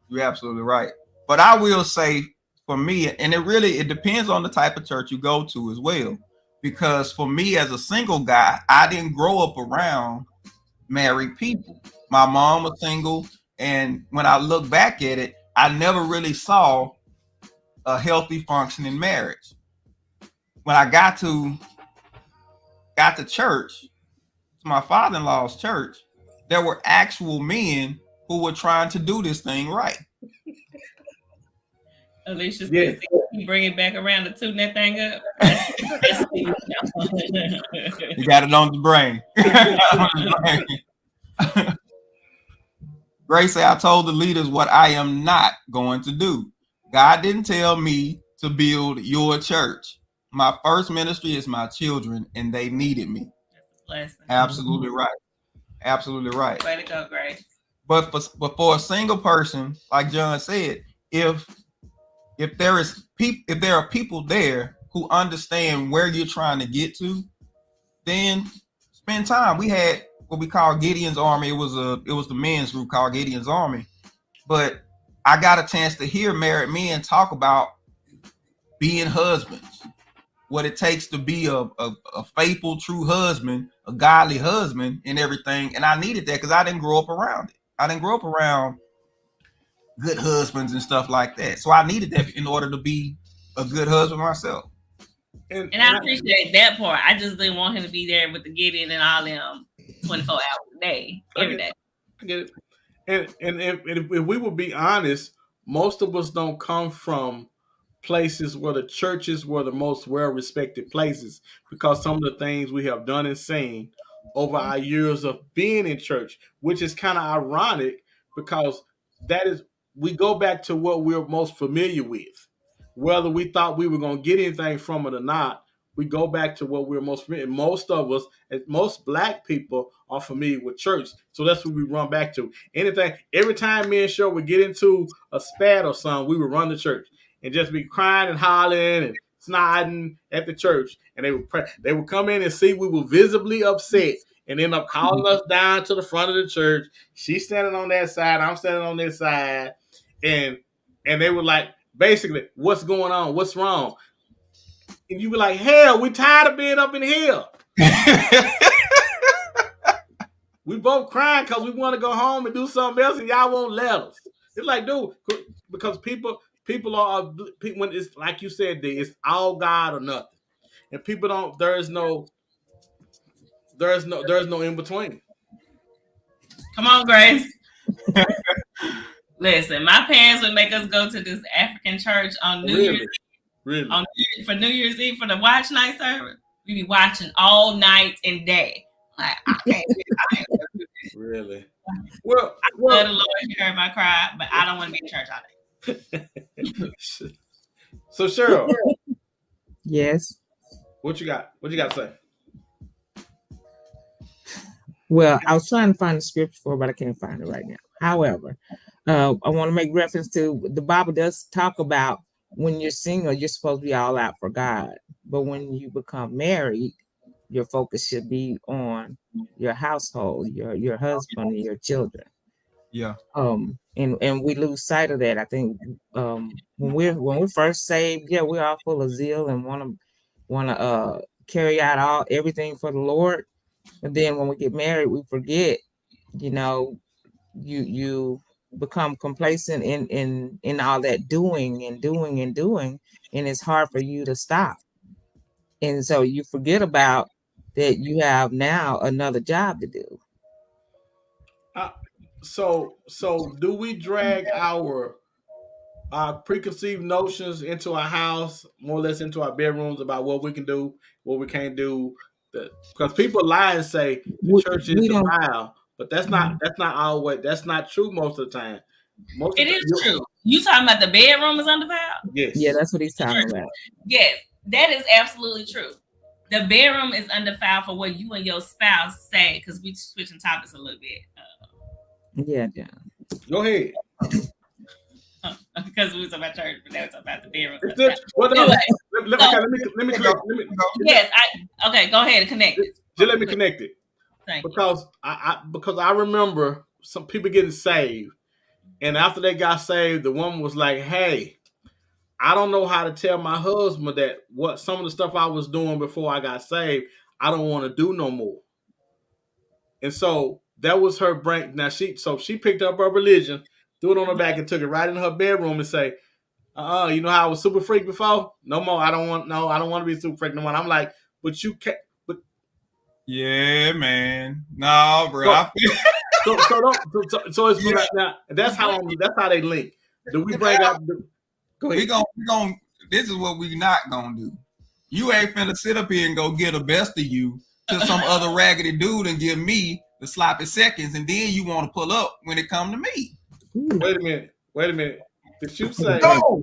You're absolutely right. But I will say for me, and it depends on the type of church you go to as well. Because for me as a single guy, I didn't grow up around married people. My mom was single. And when I look back at it, I never really saw a healthy functioning marriage. When I got to church, to my father-in-law's church, there were actual men who were trying to do this thing right. Alicia, Yeah. you bring it back around to tune that thing up. You got it on the brain. Grace said, I told the leaders what I am not going to do. God didn't tell me to build your church. My first ministry is my children, and they needed me. Absolutely right. Absolutely right. Way to go, Grace. But for a single person, like John said, if there are people there who understand where you're trying to get to, then spend time. We had what we call Gideon's Army. It was the men's group called Gideon's Army. But I got a chance to hear married men talk about being husbands, what it takes to be a faithful, true husband, a godly husband, and everything. And I needed that because I didn't grow up around it. I didn't grow up around good husbands and stuff like that. So I needed that in order to be a good husband myself. And I appreciate that part. I just didn't want him to be there with the Gideon and all them 24 hours a day, every day. I get it. And if we would be honest, most of us don't come from places where the churches were the most well-respected places because some of the things we have done and seen over our years of being in church, which is kind of ironic because we go back to what we're most familiar with. Whether we thought we were going to get anything from it or not, we go back to what we're most familiar with. Most of us, most Black people are familiar with church. So that's what we run back to. Every time me and Cheryl would get into a spat or something, we would run to church and just be crying and hollering and snotting at the church. And they would come in and see we were visibly upset and end up calling us down to the front of the church. She's standing on that side. I'm standing on this side. And they were like, basically, what's going on? What's wrong? And you be like, hell, we tired of being up in here. We both crying because we want to go home and do something else and y'all won't let us. It's like, dude, because people are, when it's like you said, it's all God or nothing. And people don't, there's no in between. Come on, Grace. Listen, my parents would make us go to this African church on New Year's Eve. Really? For New Year's Eve for the watch night service. We be watching all night and day. Like, I can't do this. Really? Well, I love the Lord, He heard my cry, but I don't want to be in church all day. So Cheryl. Yes. What you got? What you got to say? Well, I was trying to find the scripture for it, but I can't find it right now. However, I want to make reference to the Bible does talk about when you're single, you're supposed to be all out for God. But when you become married, your focus should be on your household, your husband, and your children. Yeah. And we lose sight of that. I think when we're first saved, yeah, we're all full of zeal and want to carry out everything for the Lord. But then when we get married, we forget, you become complacent in all that doing, and it's hard for you to stop. And so you forget about that you have now another job to do. So do we drag our preconceived notions into our house, more or less into our bedrooms, about what we can do, what we can't do? Because people lie and say the church is defiled, but that's not always, that's not true most of the time. It is true. You talking about the bedroom is undefiled? Yes. Yeah, that's what he's talking about. Yes, that is absolutely true. The bedroom is undefiled for what you and your spouse say, because we switching topics a little bit. Yeah. Go ahead. Because we was talking about church, but now we're talking about the bedroom. Let me connect. Yes, okay, go ahead and connect it. Just let me connect it. Thank you. Because I remember some people getting saved, and after they got saved, the woman was like, "Hey, I don't know how to tell my husband that what some of the stuff I was doing before I got saved, I don't want to do no more." And so that was her brain. Now she picked up her religion, threw it on her back, and took it right in her bedroom and say, you know how I was super freak before? No more. I don't want to be super freak no more. And I'm like, but you can't. But yeah, man. No, bro. So it's now. That's how they link. Do we bring up? Go ahead. We gonna. This is what we not gonna do. You ain't finna sit up here and go get the best of you to some other raggedy dude and give me the sloppy seconds, and then you want to pull up when it come to me. Wait a minute. Did you say? No.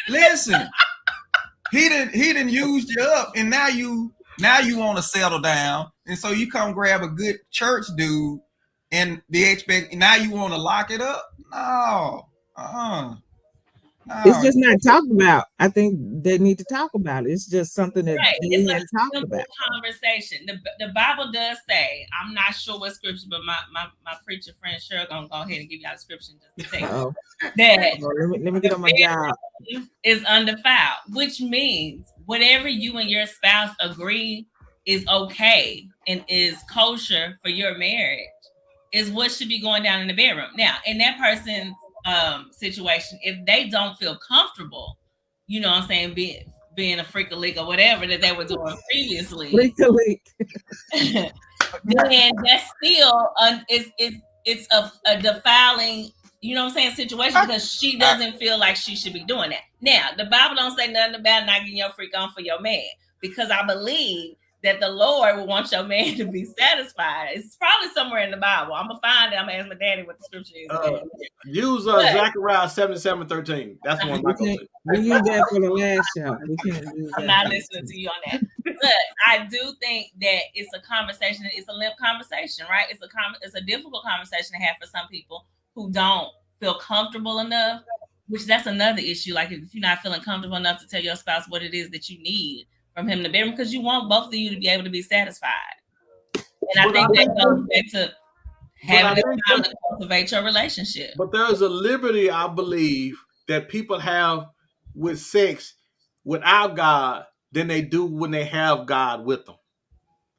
Listen. He didn't use you up, and now you want to settle down, and so you come grab a good church dude, and now you want to lock it up. No. No. It's just not talked about. I think they need to talk about it. It's just something that they it's haven't talked about. Conversation. The Bible does say, I'm not sure what scripture, but my preacher friend sure gonna go ahead and give y'all the scripture just to take that. Let me get on my job. Is undefiled, which means whatever you and your spouse agree is okay and is kosher for your marriage is what should be going down in the bedroom. Now, in that person's situation, if they don't feel comfortable, you know what I'm saying, being a freak a leak or whatever that they were doing previously, freak a leak, then that's still it's a defiling, you know what I'm saying, situation, because she doesn't feel like she should be doing that. Now, the Bible don't say nothing about not getting your freak on for your man, because I believe that the Lord will want your man to be satisfied. It's probably somewhere in the Bible. I'm gonna find it. I'm gonna ask my daddy what the scripture is. Use Zechariah 77:13. That's the one. We use that for the last show. We can't use that. I'm not listening to you on that. But I do think that it's a conversation. It's a limp conversation, right? It's a difficult conversation to have for some people who don't feel comfortable enough. Which that's another issue. Like if you're not feeling comfortable enough to tell your spouse what it is that you need from him in the bedroom, because you want both of you to be able to be satisfied. And I think that goes back to having the time to cultivate your relationship. But there's a liberty, I believe, that people have with sex without God than they do when they have God with them.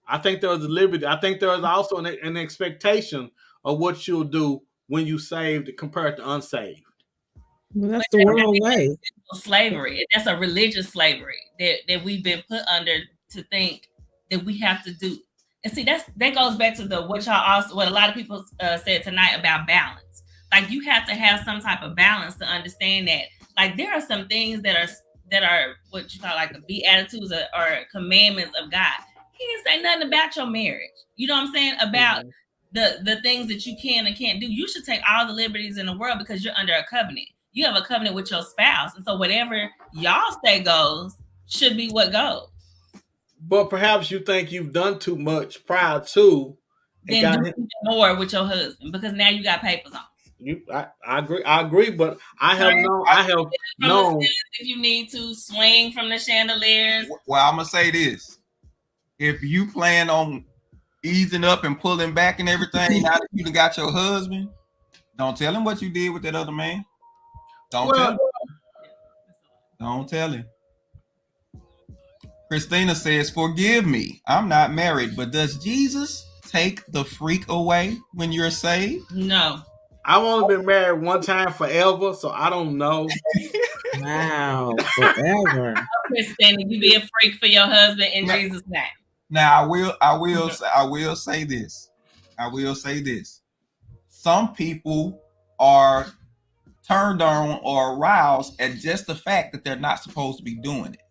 I think there's a liberty. I think there is also an expectation of what you'll do when you saved compared to unsaved. Well, that's the world way. Slavery. That's a religious slavery that we've been put under to think that we have to do. And see, that goes back to what a lot of people said tonight about balance. Like you have to have some type of balance to understand that. Like there are some things that are what you call like the beatitudes or commandments of God. He didn't say nothing about your marriage. You know what I'm saying? About the things that you can and can't do. You should take all the liberties in the world because you're under a covenant. You have a covenant with your spouse. And so whatever y'all say goes should be what goes. But perhaps you think you've done too much prior to. Then do more with your husband because now you got papers on. I agree, but I have known if you need to swing from the chandeliers. Well, I'm gonna say this: if you plan on easing up and pulling back and everything, now that you done got your husband, don't tell him what you did with that other man. Don't tell him. Christina says, "Forgive me. I'm not married, but does Jesus take the freak away when you're saved? No. I've only been married one time forever, so I don't know. Wow, forever. Christina, you be a freak for your husband in Jesus' name. Now I will say this. I will say this. Some people are turned on or aroused at just the fact that they're not supposed to be doing it.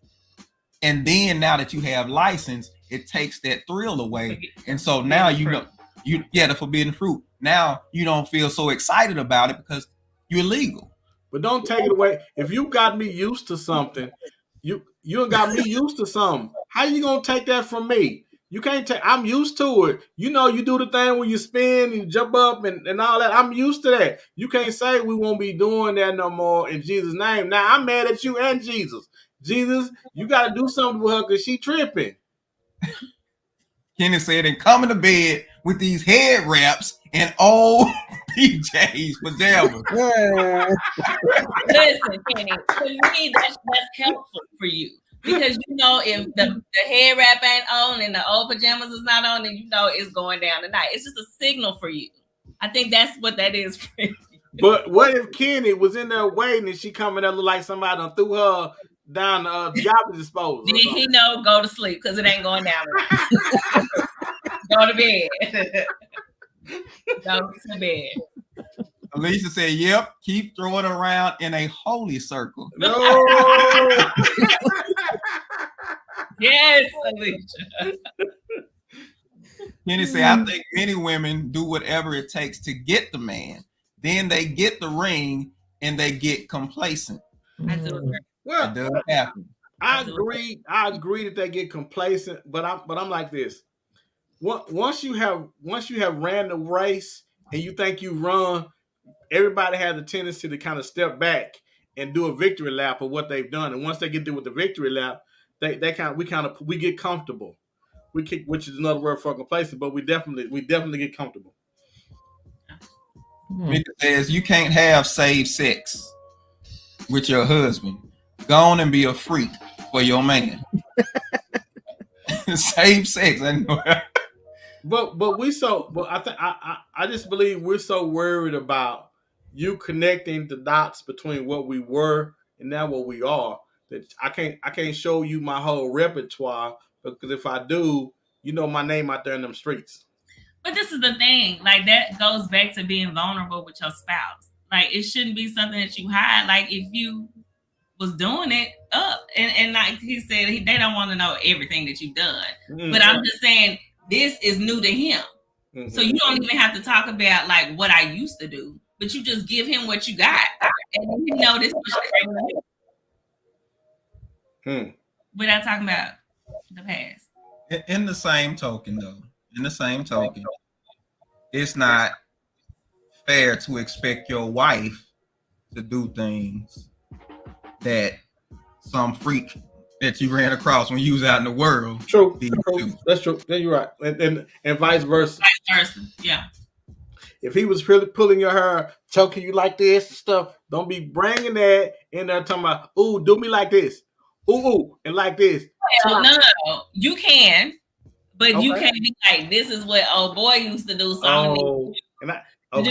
And then now that you have license, it takes that thrill away. And so now the forbidden fruit. Now you don't feel so excited about it because you're legal. But don't take it away. If you got me used to something, you got me used to something. How you gonna take that from me? You can't take. I'm used to it. You know, you do the thing when you spin, you jump up, and all that. I'm used to that. You can't say we won't be doing that no more in Jesus' name. Now I'm mad at you and Jesus. Jesus, you got to do something with her because she tripping. Kenny said, and coming to bed with these head wraps and old PJs pajamas. Listen, Kenny, for me, that's helpful for you. Because you know, if the head wrap ain't on and the old pajamas is not on, then you know it's going down tonight. It's just a signal for you. I think that's what that is for you. But what if Kenny was in there waiting and she coming up look like somebody done threw her down the garbage disposal? Did he know go to sleep because it ain't going down? Go to bed. Go to bed. Alicia said, yep, keep throwing it around in a holy circle. No. Yes, Alicia. Kenny said, I think many women do whatever it takes to get the man. Then they get the ring and they get complacent. I do agree. Well, It does happen. I agree that they get complacent, but I'm like this. Once you have ran the race and you think you run, everybody has a tendency to kind of step back and do a victory lap of what they've done. And once they get through with the victory lap, we get comfortable. Which is another word for complacent, but we definitely get comfortable. Mika says you can't have saved sex with your husband. Go on and be a freak for your man. Save sex. I know. I just believe we're so worried about you connecting the dots between what we were and now what we are that I can't show you my whole repertoire, because if I do, you know my name out there in them streets. But this is the thing, like that goes back to being vulnerable with your spouse. Like it shouldn't be something that you hide. Like if you was doing it up, and like he said, they don't want to know everything that you've done. Mm-hmm. But I'm just saying this is new to him, so you don't even have to talk about like what I used to do, but you just give him what you got, and you know this was without talking about the past. In the same token, though. It's not fair to expect your wife to do things that some freak that you ran across when you was out in the world. True. That's true. Yeah, you're right. And vice versa. Yeah. If he was really pulling your hair, choking you like this and stuff, don't be bringing that in there talking about, ooh, do me like this. Ooh, and like this. Well, no. You can. But you can't be like, this is what old boy used to do. So I'm do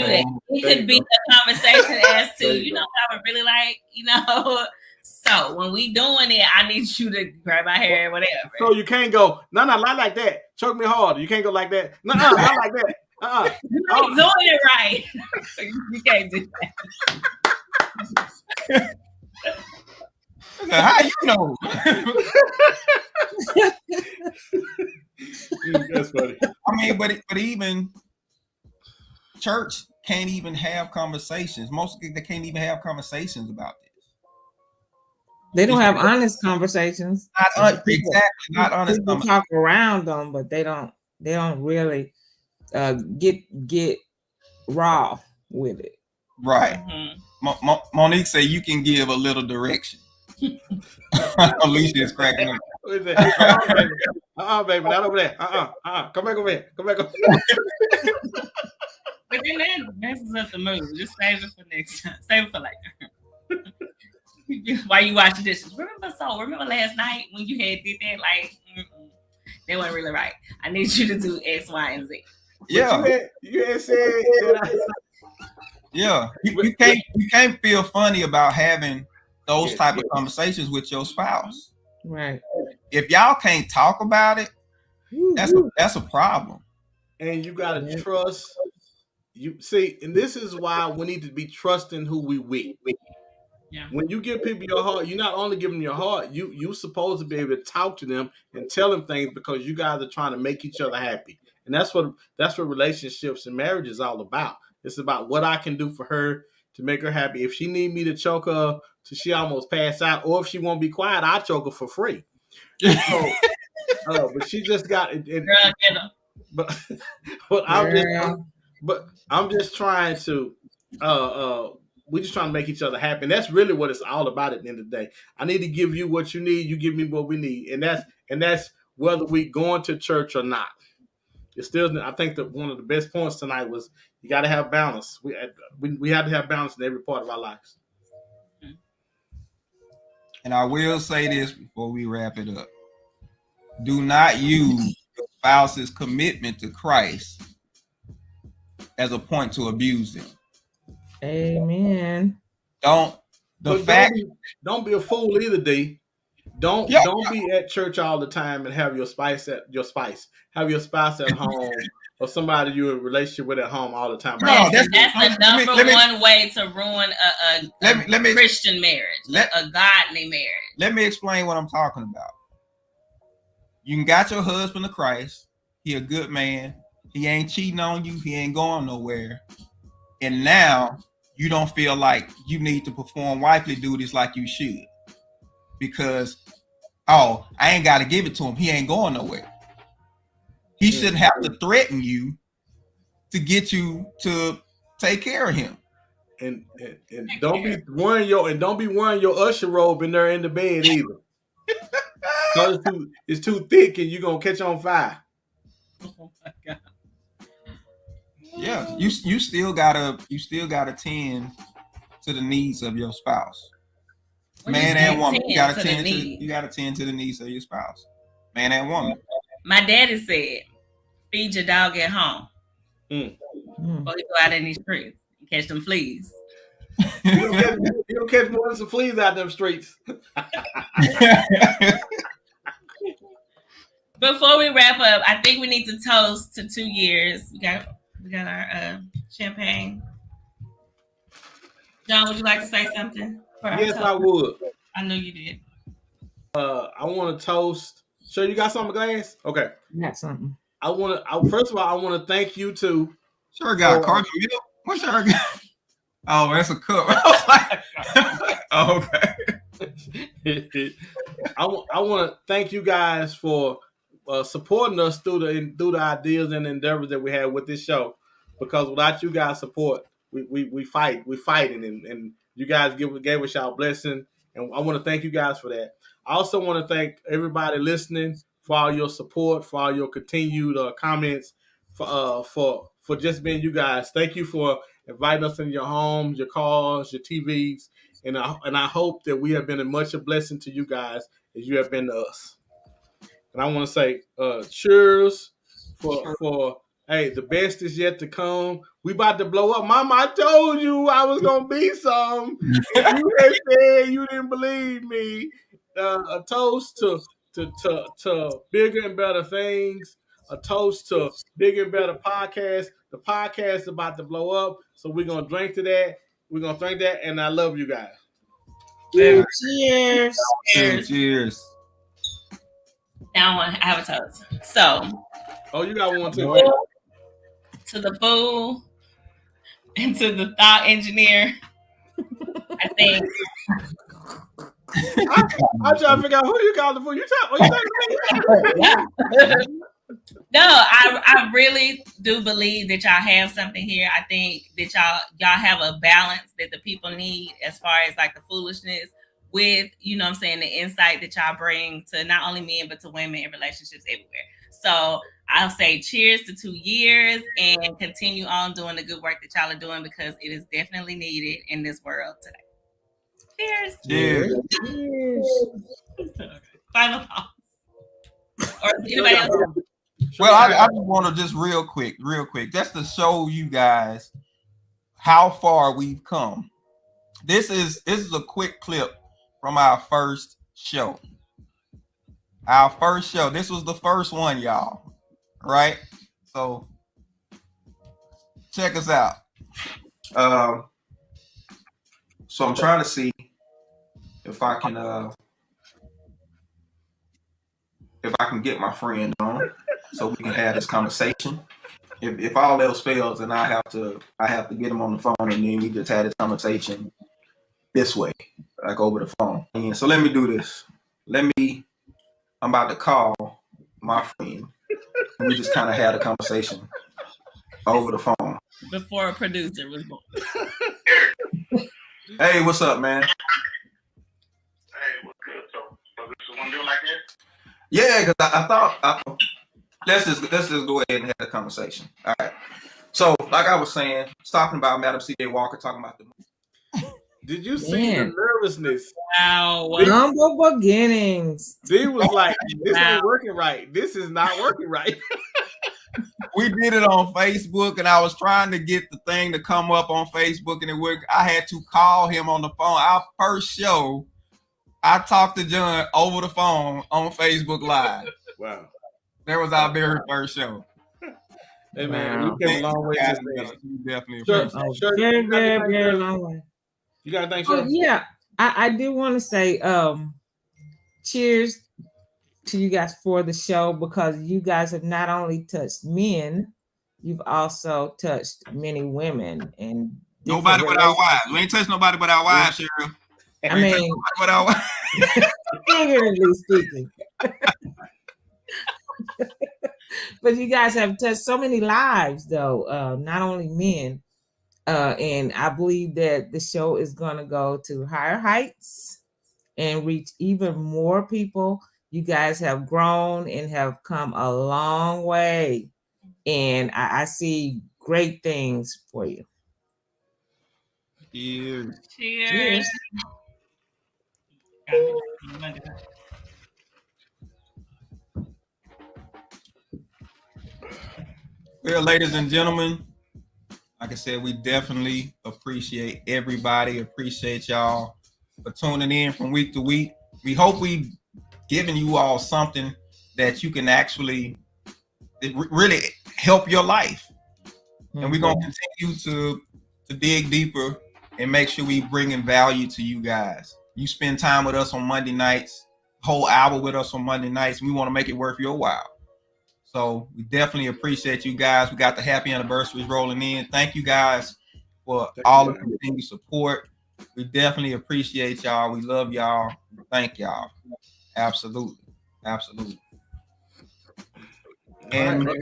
that. It could be a conversation as to, you know, I would really like, you know. So when we doing it, I need you to grab my hair, whatever. So you can't go, no, not like that. Choke me hard. You can't go like that. No, not like that. You're not doing it right. You can't do that. How you know? That's funny. I mean, but even church can't even have conversations. Most they can't even have conversations about this. They don't have honest conversations. Not honest. People talk around them, but they don't really get raw with it. Right. Mm-hmm. Monique said you can give a little direction. Alicia is cracking up. Baby, not over there. Come back over here. But then that messes up the mood. Just save it for next time. Save it for later. While you wash the dishes. Remember last night when you had did that? Like, that wasn't really right. I need you to do X, Y, and Z. Yeah, you had said that yeah. You can't feel funny about having those type of conversations with your spouse. Right. If y'all can't talk about it, that's a problem. And you gotta trust. You see, and this is why we need to be trusting who we with. Yeah. When you give people your heart, you're not only giving them your heart, you supposed to be able to talk to them and tell them things because you guys are trying to make each other happy. And that's what relationships and marriage is all about. It's about what I can do for her to make her happy. If she need me to choke her till she almost pass out, or if she won't be quiet, I'll choke her for free. So, but she just got it. Girl, get her. But I'm just trying to we're just trying to make each other happy. And that's really what it's all about at the end of the day. I need to give you what you need, you give me what we need. And that's whether we going to church or not. It's still, I think that one of the best points tonight was you got to have balance. We have to have balance in every part of our lives. And I will say this before we wrap it up. Do not use your spouse's commitment to Christ as a point to abuse them. Amen. Don't be a fool either, D. Don't be at church all the time and have your spouse at home or somebody you're in a relationship with at home all the time. No, that's the number one way to ruin a Christian marriage, a godly marriage. Let me explain what I'm talking about. You got your husband of Christ. He a good man. He ain't cheating on you. He ain't going nowhere. And now you don't feel like you need to perform wifely duties like you should. Because, I ain't got to give it to him. He ain't going nowhere. He shouldn't have to threaten you to get you to take care of him. And don't be wearing your usher robe in there in the bed either. So it's too thick and you're gonna catch on fire. Oh my God. Yeah, you still gotta tend to the needs of your spouse. Man and woman, you gotta tend to the needs of your spouse. Man and woman. My daddy said, "Feed your dog at home before you go out in these streets and catch them fleas." You don't catch more than some fleas out them streets. Before we wrap up, I think we need to toast to 2 years. We got our champagne. John, would you like to say something? Yes, I would. I know you did. I want to toast. So you got something, glass? Okay. I got something. First of all, I want to thank you too. Sure got carton milk. What sure got? Oh, that's a cup. I was like, okay. I want to thank you guys for supporting us through the ideas and endeavors that we had with this show. Because without you guys' support, we fighting, and you guys gave us y'all blessing, and I want to thank you guys for that. I also want to thank everybody listening for all your support, for all your continued comments, for just being you guys. Thank you for inviting us in your homes, your cars, your TVs, and I hope that we have been much a blessing to you guys as you have been to us. And I want to say cheers for hey, the best is yet to come. We about to blow up. Mama, I told you I was gonna be some. You had said you didn't believe me. A toast to bigger and better things. A toast to bigger and better podcasts. The podcast is about to blow up, so we're gonna drink to that. We're gonna drink that, and I love you guys. Cheers. Cheers. Now I have a toast. So, you got one too. To the fool and to the thought engineer. I think. I'm trying to figure out who you call the fool. You talking to me? No, I really do believe that y'all have something here. I think that y'all have a balance that the people need as far as like the foolishness with, you know what I'm saying, the insight that y'all bring to not only men, but to women in relationships everywhere. So I'll say cheers to 2 years and continue on doing the good work that y'all are doing because it is definitely needed in this world today. Cheers. Cheers. Final thoughts. Or anybody else? Well, I just want to just real quick, just to show you guys how far we've come. This is a quick clip from our first show. Our first show. This was the first one, y'all. Right? So check us out. So I'm trying to see if I can get my friend on so we can have this conversation. If all else fails, then I have to get him on the phone, and then we just had this conversation this way, like over the phone. And so let me do this. I'm about to call my friend, and we just kind of had a conversation over the phone. Before a producer was born. Hey, what's up, man? Hey, what's good? So this is one deal like that? Yeah, because I thought let's just go ahead and have a conversation. All right. So, like I was saying, talking about Madam C.J. Walker, talking about the. Did you see the nervousness? Wow. Humble beginnings. He was like, "This ain't working right. This is not working right." We did it on Facebook, and I was trying to get the thing to come up on Facebook, and it worked. I had to call him on the phone. Our first show, I talked to John over the phone on Facebook Live. Wow. That was our very first show. Hey, man, we came a long way since then. Definitely. Sure. Very long way. You got to thank Oh, yeah. I do want to say cheers to you guys for the show, because you guys have not only touched men, you've also touched many women. And nobody but our wives. We ain't touched nobody but our wives, Cheryl. I mean, figuratively speaking. But you guys have touched so many lives, though, not only men. And I believe that the show is going to go to higher heights and reach even more people. You guys have grown and have come a long way. And I see great things for you. Cheers. Cheers. Well, ladies and gentlemen, like I said, we definitely appreciate everybody. Appreciate y'all for tuning in from week to week. We hope we've given you all something that you can actually really help your life. Mm-hmm. And we're going to continue to dig deeper and make sure we bringing value to you guys. You spend time with us on Monday nights, whole hour with us on Monday nights, and we want to make it worth your while. So we definitely appreciate you guys. We got the happy anniversaries rolling in. Thank you guys for all of the continued support. We definitely appreciate y'all. We love y'all. Thank y'all. Absolutely. Absolutely. And right.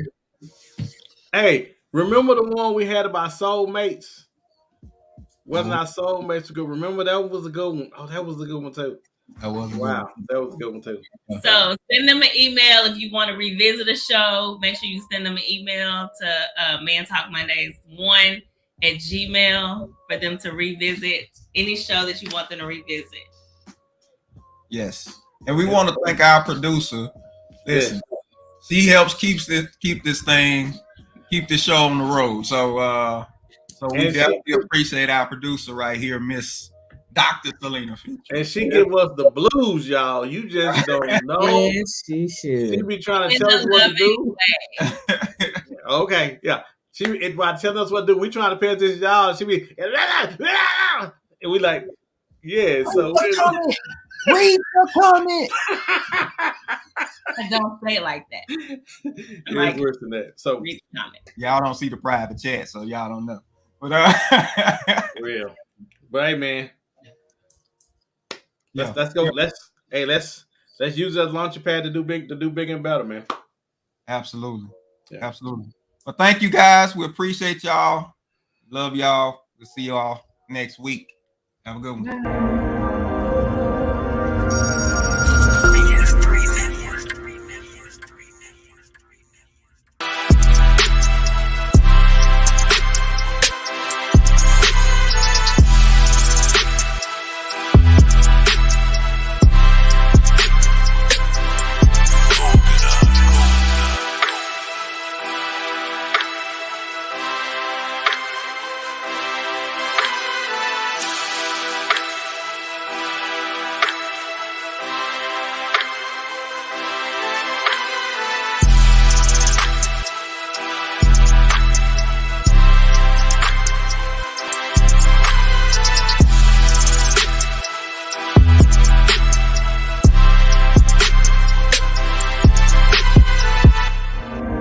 Hey, remember the one we had about soulmates? Whether or not soulmates were good. Remember that was a good one. Oh, that was a good one too. That was wow. That was a good one too. So send them an email if you want to revisit a show. Make sure you send them an email to Man Talk Mondays 1@gmail.com for them to revisit any show that you want them to revisit. Yes. And we want to thank our producer. Listen, she helps keep this show on the road. So we definitely appreciate our producer right here, Miss Dr. Selena Finch. And she give us the blues, y'all. You just don't know. Yes, she should. She be trying to tell us what to do. Okay, yeah. While telling us what to do, we trying to pay attention, y'all. She be and we like, yeah. So read the comment. Don't say it like that. It's like, worse than that. So read the comment. Y'all don't see the private chat, so y'all don't know. But real. But hey, man, let's go. Let's use that launching pad to do big and better, man. Absolutely. Yeah. Absolutely. Well, thank you guys. We appreciate y'all. Love y'all. We'll see y'all next week. Have a good one. Bye.